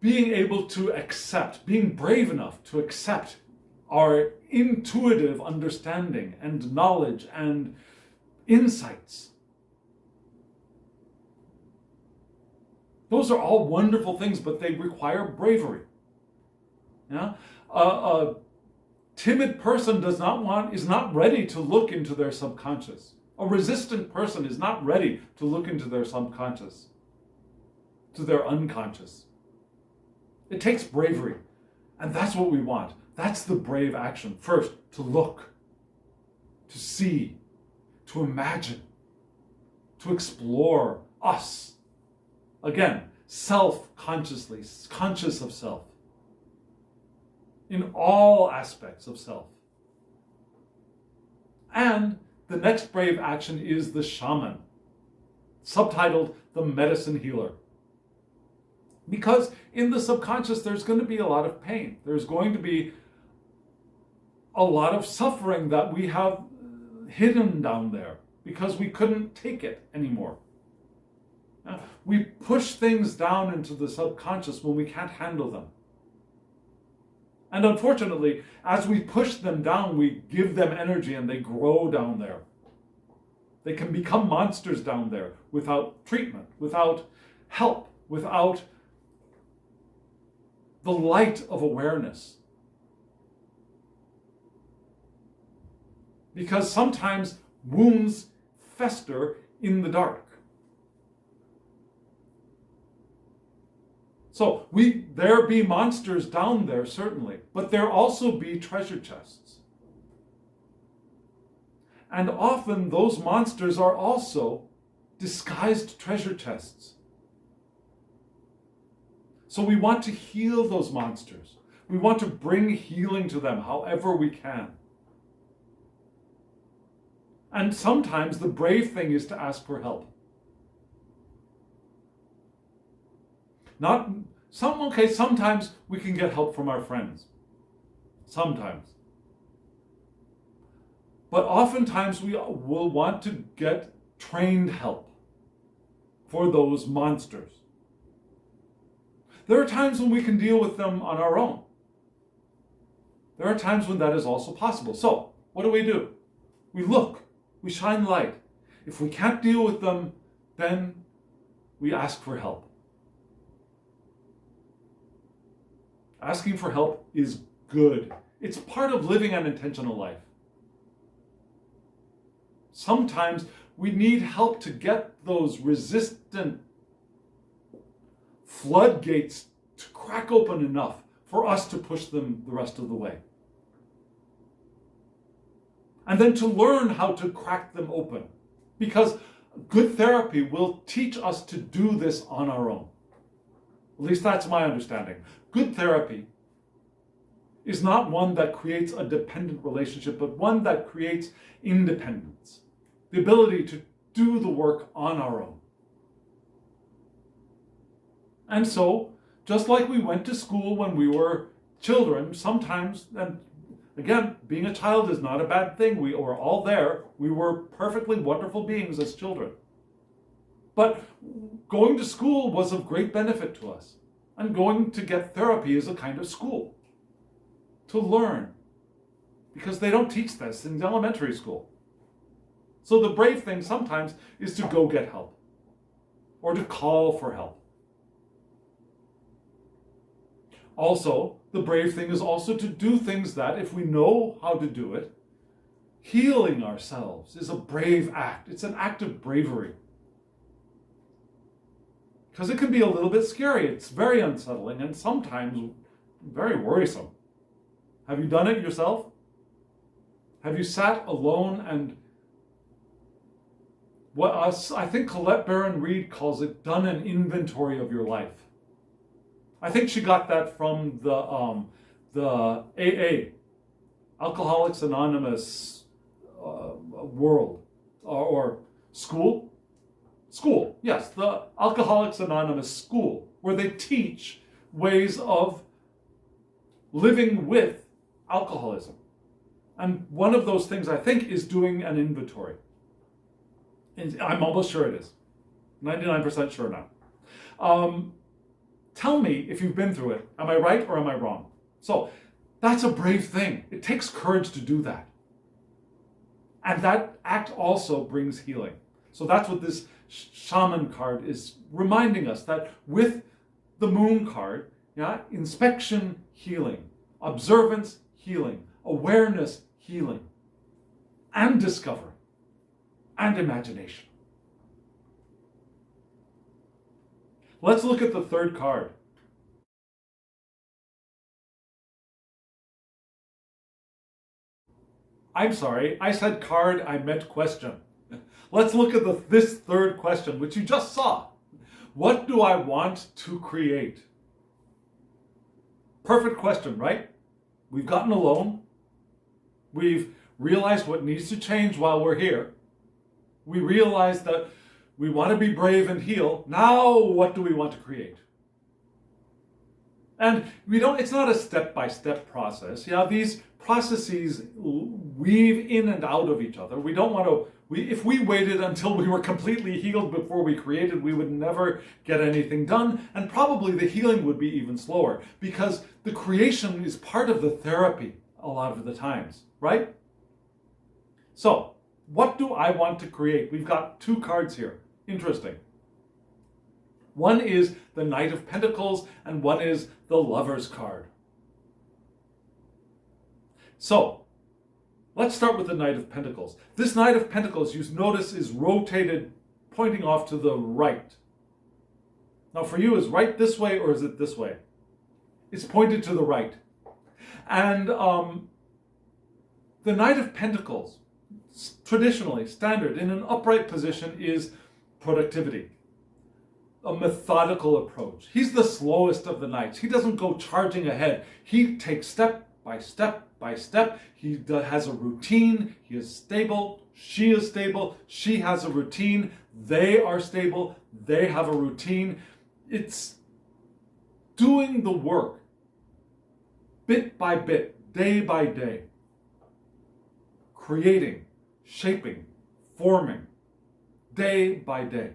being able to accept, being brave enough to accept our intuitive understanding and knowledge and insights. Those are all wonderful things, but they require bravery. Yeah? A timid person is not ready to look into their subconscious. A resistant person is not ready to look into their subconscious, to their unconscious. It takes bravery, and that's what we want. That's the brave action. First, to look, to see, to imagine, to explore us. Again, self-consciously, conscious of self. In all aspects of self. And the next brave action is the shaman, subtitled the medicine healer. Because in the subconscious, there's going to be a lot of pain. There's going to be a lot of suffering that we have hidden down there because we couldn't take it anymore. We push things down into the subconscious when we can't handle them. And unfortunately, as we push them down, we give them energy and they grow down there. They can become monsters down there without treatment, without help, without the light of awareness. Because sometimes wounds fester in the dark. So there be monsters down there, certainly, but there also be treasure chests. And often those monsters are also disguised treasure chests. So we want to heal those monsters. We want to bring healing to them however we can. And sometimes the brave thing is to ask for help. Sometimes we can get help from our friends. Sometimes. But oftentimes we will want to get trained help for those monsters. There are times when we can deal with them on our own. There are times when that is also possible. So, what do? We look, we shine light. If we can't deal with them, then we ask for help. Asking for help is good. It's part of living an intentional life. Sometimes we need help to get those resistant floodgates to crack open enough for us to push them the rest of the way. And then to learn how to crack them open. Because good therapy will teach us to do this on our own. At least that's my understanding. Good therapy is not one that creates a dependent relationship, but one that creates independence. The ability to do the work on our own. And so, just like we went to school when we were children, sometimes, and again, being a child is not a bad thing. We were all there. We were perfectly wonderful beings as children. But going to school was of great benefit to us. And going to get therapy is a kind of school. To learn. Because they don't teach this in elementary school. So the brave thing sometimes is to go get help. Or to call for help. Also, the brave thing is also to do things that, if we know how to do it, healing ourselves is a brave act. It's an act of bravery. Because it can be a little bit scary. It's very unsettling and sometimes very worrisome. Have you done it yourself? Have you sat alone and what I think Colette Baron Reid calls it, done an inventory of your life? I think she got that from the AA, Alcoholics Anonymous world, or school. School, yes, the Alcoholics Anonymous school, where they teach ways of living with alcoholism. And one of those things, I think, is doing an inventory. And I'm almost sure it is. 99% sure now. Tell me if you've been through it. Am I right or am I wrong? So that's a brave thing. It takes courage to do that. And that act also brings healing. So that's what this shaman card is reminding us, that with the moon card, yeah, inspection, healing, observance, healing, awareness, healing, and discovery, and imagination. Let's look at the third card. I'm sorry, I said card, I meant question. Let's look at this third question, which you just saw. What do I want to create? Perfect question, right? We've gotten alone. We've realized what needs to change while we're here. We realize that we want to be brave and heal. Now, what do we want to create? And it's not a step-by-step process. Yeah, these processes weave in and out of each other. We don't want to, if we waited until we were completely healed before we created, we would never get anything done. And probably the healing would be even slower, because the creation is part of the therapy a lot of the times, right? So, what do I want to create? We've got two cards here. Interesting. One is the Knight of Pentacles, and one is the Lover's card. So, let's start with the Knight of Pentacles. This Knight of Pentacles, you notice, is rotated, pointing off to the right. Now, for you, is right this way or is it this way? It's pointed to the right. And the Knight of Pentacles, traditionally, standard, in an upright position, is productivity. A methodical approach. He's the slowest of the knights. He doesn't go charging ahead. He takes step by step by step. He has a routine. He is stable. She is stable. She has a routine. They are stable. They have a routine. It's doing the work bit by bit, day by day. Creating, shaping, forming, day by day.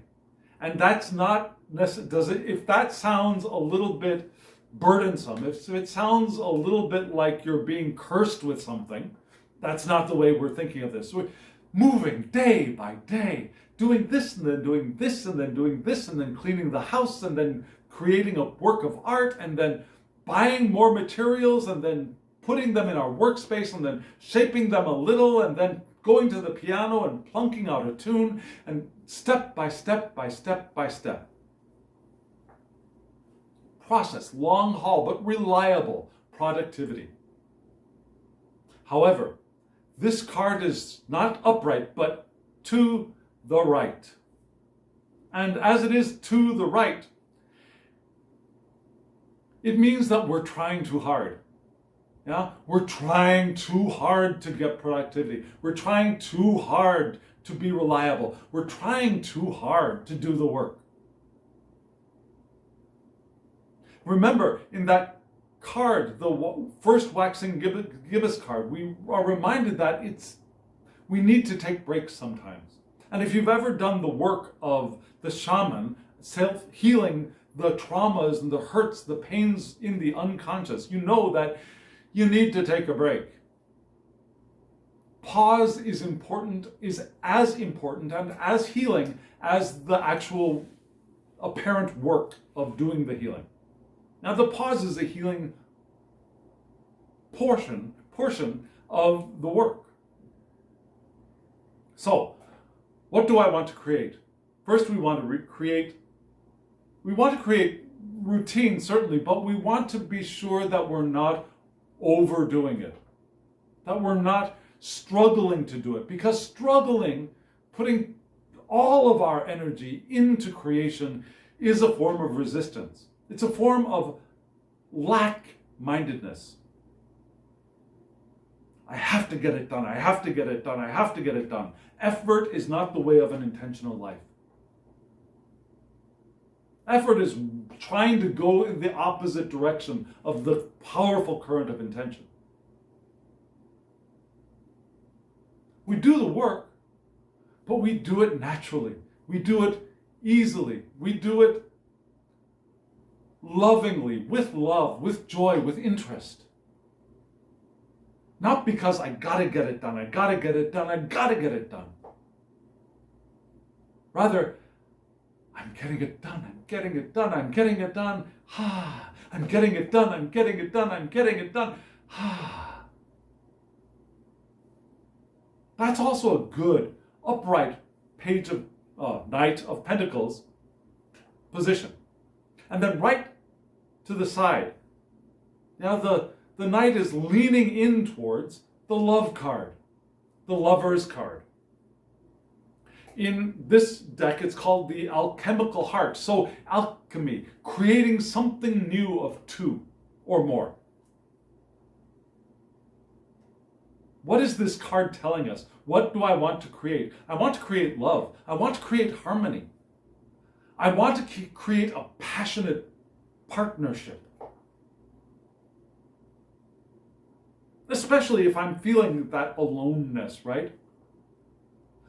And that's not necessarily, if that sounds a little bit burdensome, if it sounds a little bit like you're being cursed with something, That's not the way we're thinking of this. We're moving day by day, doing this and then doing this and then doing this and then cleaning the house and then creating a work of art and then buying more materials and then putting them in our workspace and then shaping them a little and then going to the piano and plunking out a tune and step by step by step by step. Process, long haul, but reliable productivity. However, this card is not upright, but to the right. And as it is to the right, it means that we're trying too hard. Yeah? We're trying too hard to get productivity. We're trying too hard to be reliable. We're trying too hard to do the work. Remember, in that card, the first waxing gibbous card, we are reminded that we need to take breaks sometimes. And if you've ever done the work of the shaman, self-healing the traumas and the hurts, the pains in the unconscious, you know that you need to take a break. Pause is as important and as healing as the actual apparent work of doing the healing. Now, the pause is a healing portion of the work. So, what do I want to create? First, we want to create routine, certainly, but we want to be sure that we're not overdoing it, that we're not struggling to do it, because struggling, putting all of our energy into creation, is a form of resistance. It's a form of lack-mindedness. I have to get it done, I have to get it done, I have to get it done. Effort is not the way of an intentional life. Effort is trying to go in the opposite direction of the powerful current of intention. We do the work, but we do it naturally. We do it easily. We do it lovingly, with love, with joy, with interest. Not because I gotta get it done, I gotta get it done, I gotta get it done. Rather, I'm getting it done, I'm getting it done, I'm getting it done. I'm getting it done, I'm getting it done, I'm getting it done. That's also a good, upright page of Knight of Pentacles position. And then right to the side. Now the Knight is leaning in towards the Love card, the Lover's card. In this deck, it's called the Alchemical Heart. So alchemy, creating something new of two or more. What is this card telling us? What do I want to create? I want to create love. I want to create harmony. I want to create a passionate partnership. Especially if I'm feeling that aloneness, right?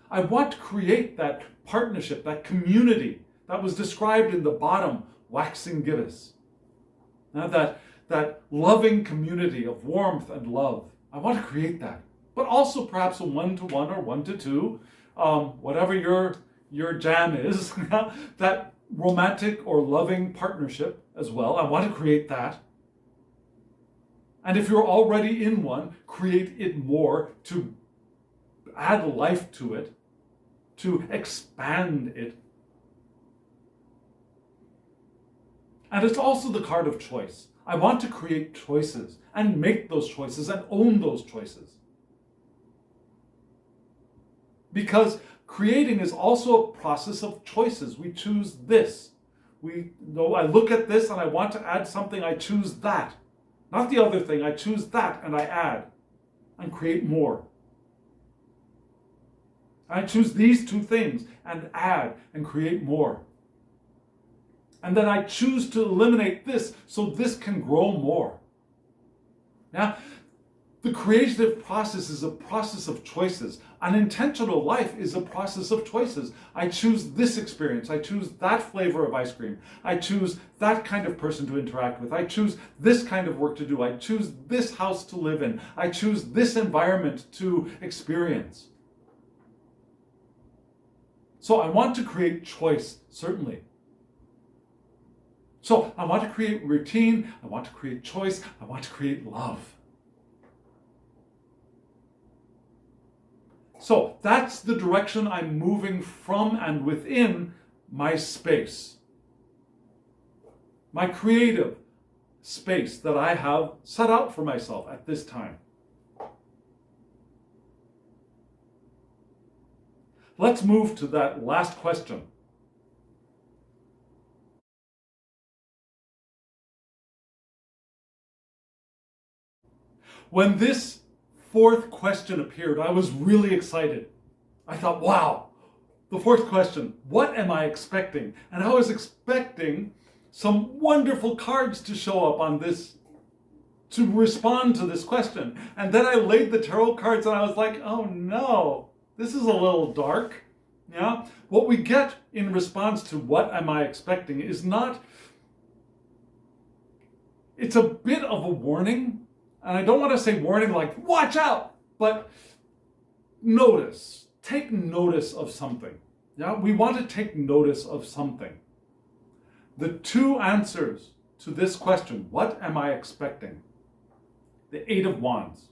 I want to create that partnership, that community that was described in the bottom, waxing gibbous. Now that loving community of warmth and love. I want to create that. But also perhaps a 1-to-1 or 1-to-2, whatever your jam is, that romantic or loving partnership as well. I want to create that. And if you're already in one, create it more to add life to it, to expand it. And it's also the card of choice. I want to create choices and make those choices and own those choices. Because creating is also a process of choices. We choose this. I look at this and I want to add something, I choose that. Not the other thing, I choose that and I add and create more. I choose these two things and add and create more. And then I choose to eliminate this so this can grow more. Now, The creative process is a process of choices. An intentional life is a process of choices. I choose this experience. I choose that flavor of ice cream. I choose that kind of person to interact with. I choose this kind of work to do. I choose this house to live in. I choose this environment to experience. So I want to create choice, certainly. So I want to create routine. I want to create choice. I want to create love. So that's the direction I'm moving from and within my space. My creative space that I have set out for myself at this time. Let's move to that last question. When this fourth question appeared, I was really excited. I thought, wow, the fourth question, what am I expecting? And I was expecting some wonderful cards to show up on this, to respond to this question. And then I laid the tarot cards and I was like, oh no, this is a little dark. Yeah? What we get in response to what am I expecting is not, it's a bit of a warning. And I don't want to say warning like, watch out, but notice, take notice of something. Yeah, we want to take notice of something. The two answers to this question, what am I expecting? The Eight of Wands.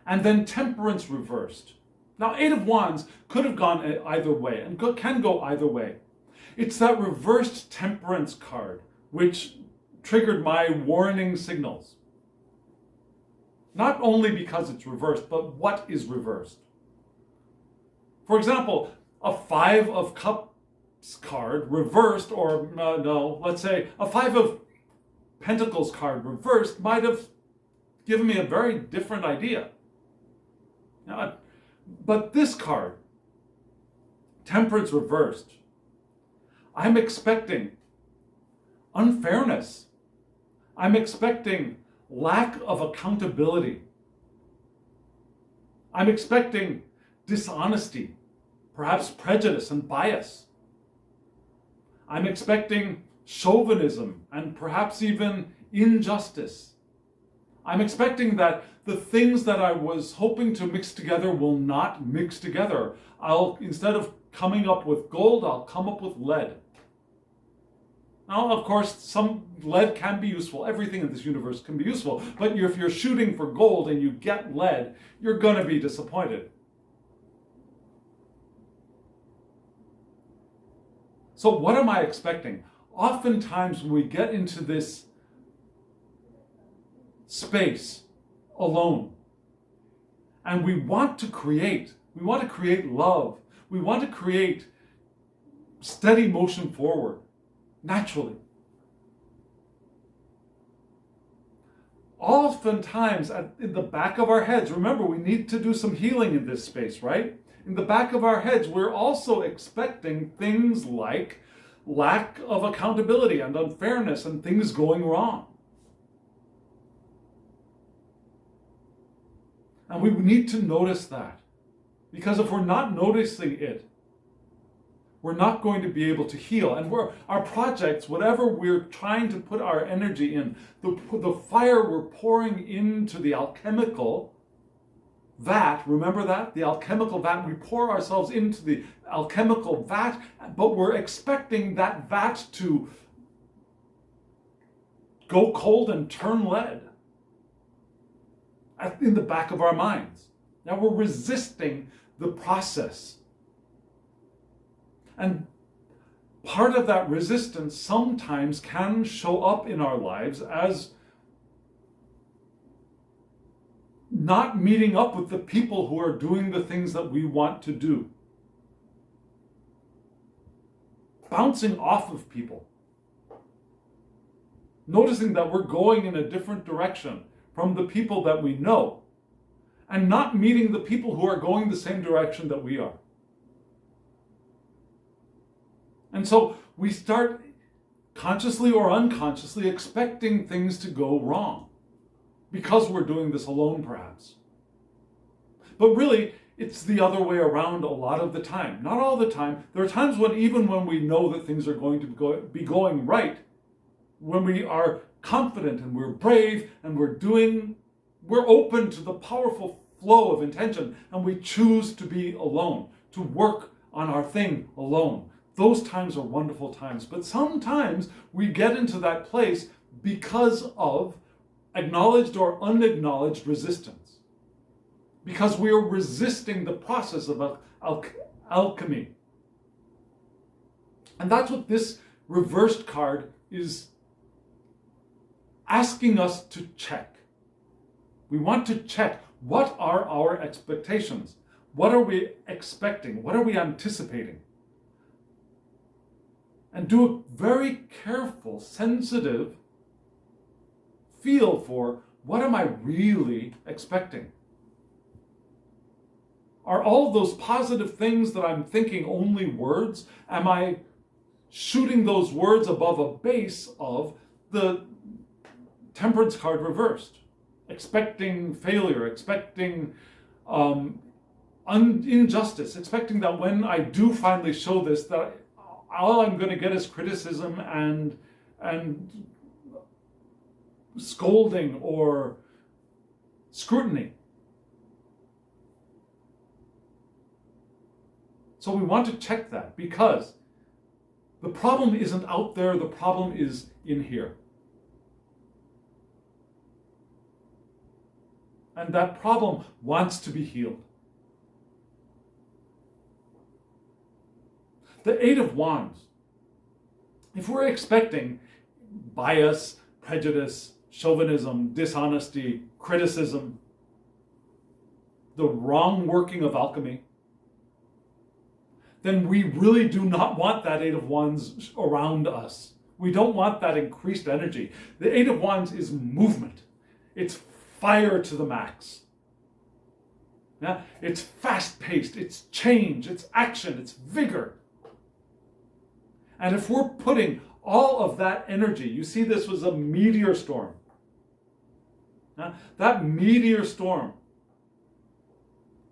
And then Temperance reversed. Now, Eight of Wands could have gone either way and can go either way. It's that reversed Temperance card, which triggered my warning signals. Not only because it's reversed, but what is reversed. For example, a Five of Cups card reversed, or let's say a Five of Pentacles card reversed might have given me a very different idea. But this card, Temperance reversed, I'm expecting unfairness. I'm expecting lack of accountability. I'm expecting dishonesty, perhaps prejudice and bias. I'm expecting chauvinism and perhaps even injustice. I'm expecting that the things that I was hoping to mix together will not mix together. Instead of coming up with gold, I'll come up with lead. Now, of course, some lead can be useful. Everything in this universe can be useful. But if you're shooting for gold and you get lead, you're going to be disappointed. So what am I expecting? Oftentimes when we get into this space alone, and we want to create love. We want to create steady motion forward. Naturally. Oftentimes, in the back of our heads, remember, we need to do some healing in this space, right? In the back of our heads, we're also expecting things like lack of accountability and unfairness and things going wrong. And we need to notice that. Because if we're not noticing it, we're not going to be able to heal. And our projects, whatever we're trying to put our energy in, the fire we're pouring into the alchemical vat, remember that? The alchemical vat, we pour ourselves into the alchemical vat, but we're expecting that vat to go cold and turn lead in the back of our minds. Now we're resisting the process. And part of that resistance sometimes can show up in our lives as not meeting up with the people who are doing the things that we want to do. Bouncing off of people. Noticing that we're going in a different direction from the people that we know. And not meeting the people who are going the same direction that we are. And so we start consciously or unconsciously expecting things to go wrong because we're doing this alone perhaps. But really, it's the other way around a lot of the time. Not all the time. There are times when even when we know that things are going to be going right, when we are confident and we're brave and we're open to the powerful flow of intention and we choose to be alone, to work on our thing alone. Those times are wonderful times. But sometimes we get into that place because of acknowledged or unacknowledged resistance. Because we are resisting the process of alchemy. And that's what this reversed card is asking us to check. We want to check, what are our expectations? What are we expecting? What are we anticipating? And do a very careful, sensitive feel for, what am I really expecting? Are all those positive things that I'm thinking only words? Am I shooting those words above a base of the Temperance card reversed? Expecting failure, expecting injustice, expecting that when I do finally show this, that all I'm going to get is criticism and scolding or scrutiny. So we want to check that, because the problem isn't out there, the problem is in here. And that problem wants to be healed. The Eight of Wands. If we're expecting bias, prejudice, chauvinism, dishonesty, criticism, the wrong working of alchemy, then we really do not want that Eight of Wands around us. We don't want that increased energy. The Eight of Wands is movement. It's fire to the max. Yeah? It's fast-paced, it's change, it's action, it's vigor. And if we're putting all of that energy, you see this was a meteor storm. Yeah? That meteor storm,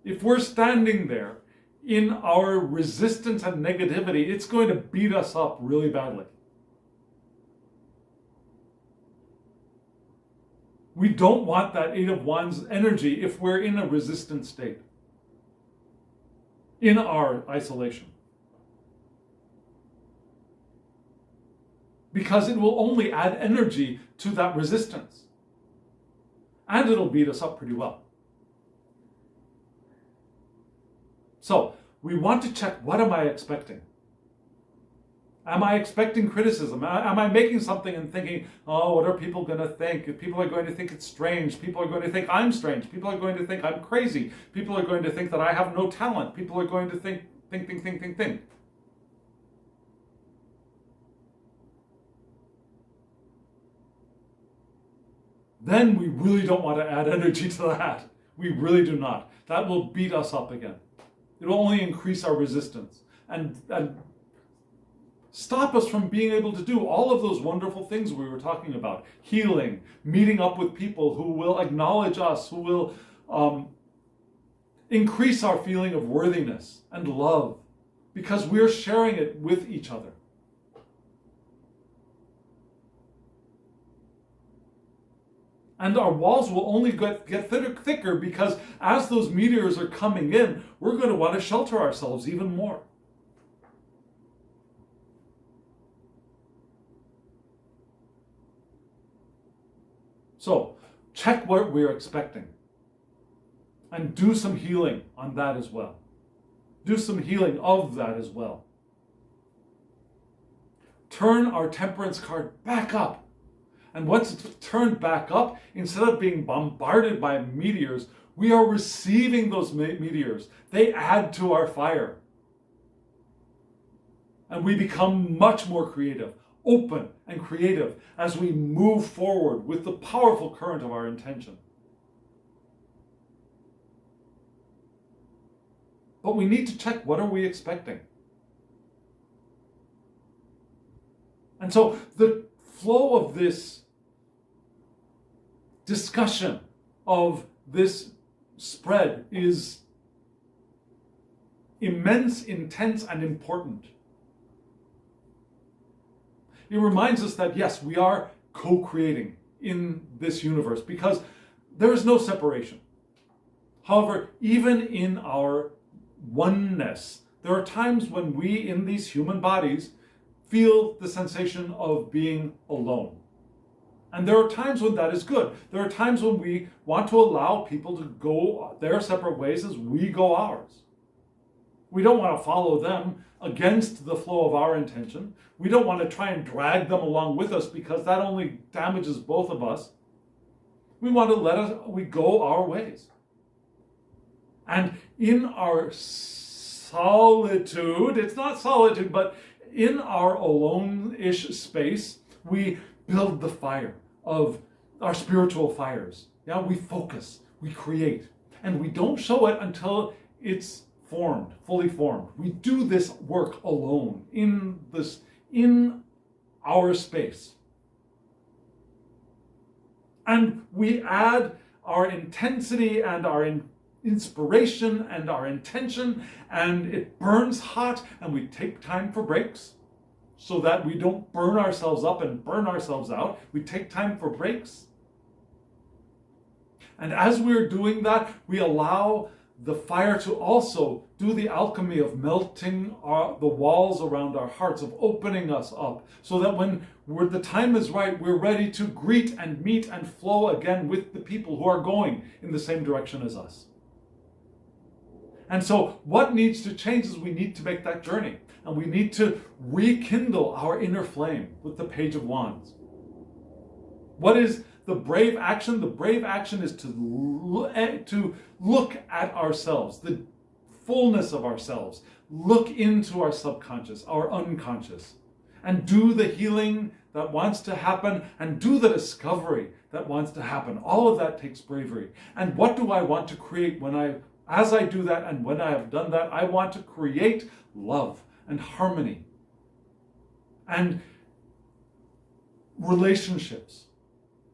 if we're standing there in our resistance and negativity, it's going to beat us up really badly. We don't want that Eight of Wands energy if we're in a resistant state, in our isolation. Because it will only add energy to that resistance. And it'll beat us up pretty well. So, we want to check, what am I expecting? Am I expecting criticism? Am I making something and thinking, oh, what are people going to think? People are going to think it's strange. People are going to think I'm strange. People are going to think I'm crazy. People are going to think that I have no talent. People are going to think. Then we really don't want to add energy to that. We really do not. That will beat us up again. It will only increase our resistance and stop us from being able to do all of those wonderful things we were talking about. Healing, meeting up with people who will acknowledge us, who will increase our feeling of worthiness and love, because we're sharing it with each other. And our walls will only get thicker because as those meteors are coming in, we're going to want to shelter ourselves even more. So, check what we're expecting. And do some healing on that as well. Do some healing of that as well. Turn our Temperance card back up. And once it's turned back up, instead of being bombarded by meteors, we are receiving those meteors. They add to our fire. And we become much more creative, open and creative as we move forward with the powerful current of our intention. But we need to check, what are we expecting? And so the flow of this discussion of this spread is immense, intense, and important. It reminds us that, yes, we are co-creating in this universe because there is no separation. However, even in our oneness, there are times when we, in these human bodies, feel the sensation of being alone. And there are times when that is good. There are times when we want to allow people to go their separate ways as we go ours. We don't want to follow them against the flow of our intention. We don't want to try and drag them along with us because that only damages both of us. We want to we go our ways. And in our solitude, it's not solitude, but in our alone-ish space, we build the fire of our spiritual fires. Yeah, we focus, we create, and we don't show it until it's formed, fully formed. We do this work alone in our space. And we add our intensity and our inspiration and our intention, and it burns hot, and we take time for breaks so that we don't burn ourselves up and burn ourselves out. We take time for breaks. And as we're doing that, we allow the fire to also do the alchemy of melting the walls around our hearts, of opening us up, so that when the time is right, we're ready to greet and meet and flow again with the people who are going in the same direction as us. And so what needs to change is we need to make that journey. And we need to rekindle our inner flame with the Page of Wands. What is the brave action? The brave action is to look at ourselves, the fullness of ourselves. Look into our subconscious, our unconscious, and do the healing that wants to happen and do the discovery that wants to happen. All of that takes bravery. And what do I want to create as I do that, and when I have done that, I want to create love and harmony and relationships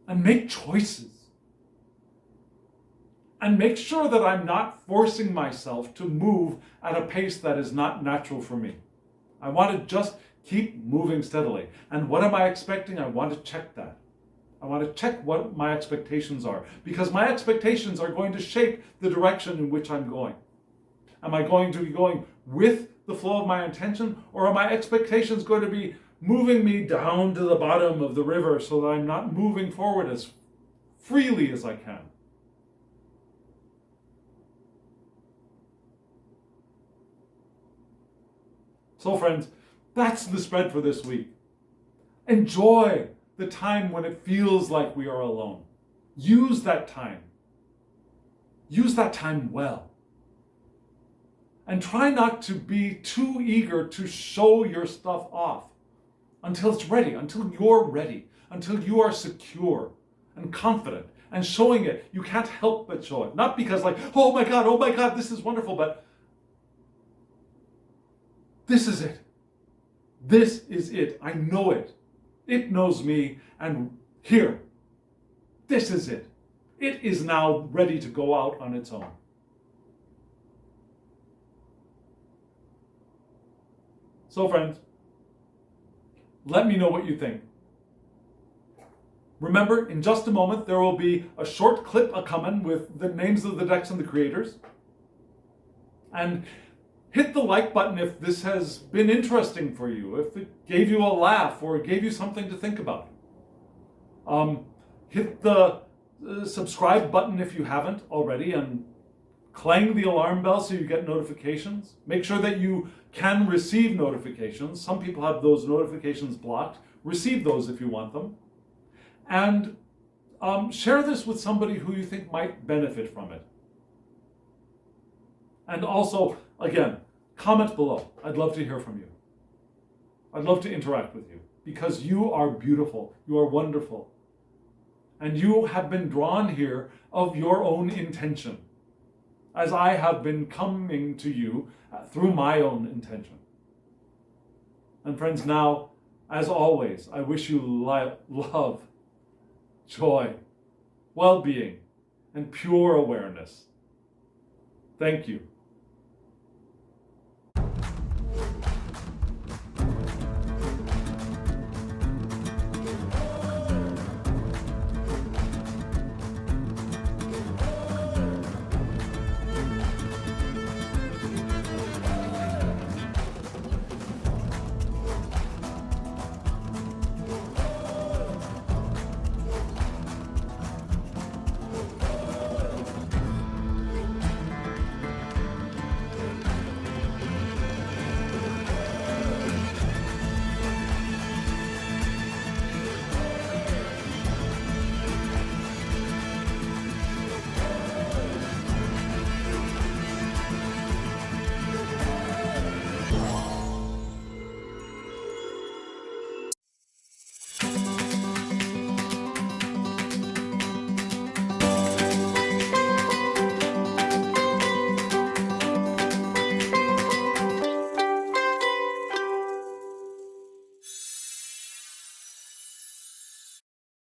and make choices and make sure that I'm not forcing myself to move at a pace that is not natural for me. I want to just keep moving steadily. And what am I expecting? I want to check that. I want to check what my expectations are, because my expectations are going to shape the direction in which I'm going. Am I going to be going with the flow of my intention, or are my expectations going to be moving me down to the bottom of the river so that I'm not moving forward as freely as I can? So friends, that's the spread for this week. Enjoy the time when it feels like we are alone. Use that time. Use that time well. And try not to be too eager to show your stuff off until it's ready, until you're ready, until you are secure and confident. And showing it, you can't help but show it. Not because oh my God, this is wonderful, but this is it. This is it. I know it. It knows me, and here, this is it. It is now ready to go out on its own. So friends, let me know what you think. Remember, in just a moment, there will be a short clip a-coming with the names of the decks and the creators. And hit the like button if this has been interesting for you, if it gave you a laugh or gave you something to think about. Hit the subscribe button if you haven't already, and clang the alarm bell so you get notifications. Make sure that you can receive notifications. Some people have those notifications blocked. Receive those if you want them. And share this with somebody who you think might benefit from it. And also, again, comment below. I'd love to hear from you. I'd love to interact with you, because you are beautiful. You are wonderful. And you have been drawn here of your own intention, as I have been coming to you through my own intention. And friends, now, as always, I wish you love, joy, well-being, and pure awareness. Thank you.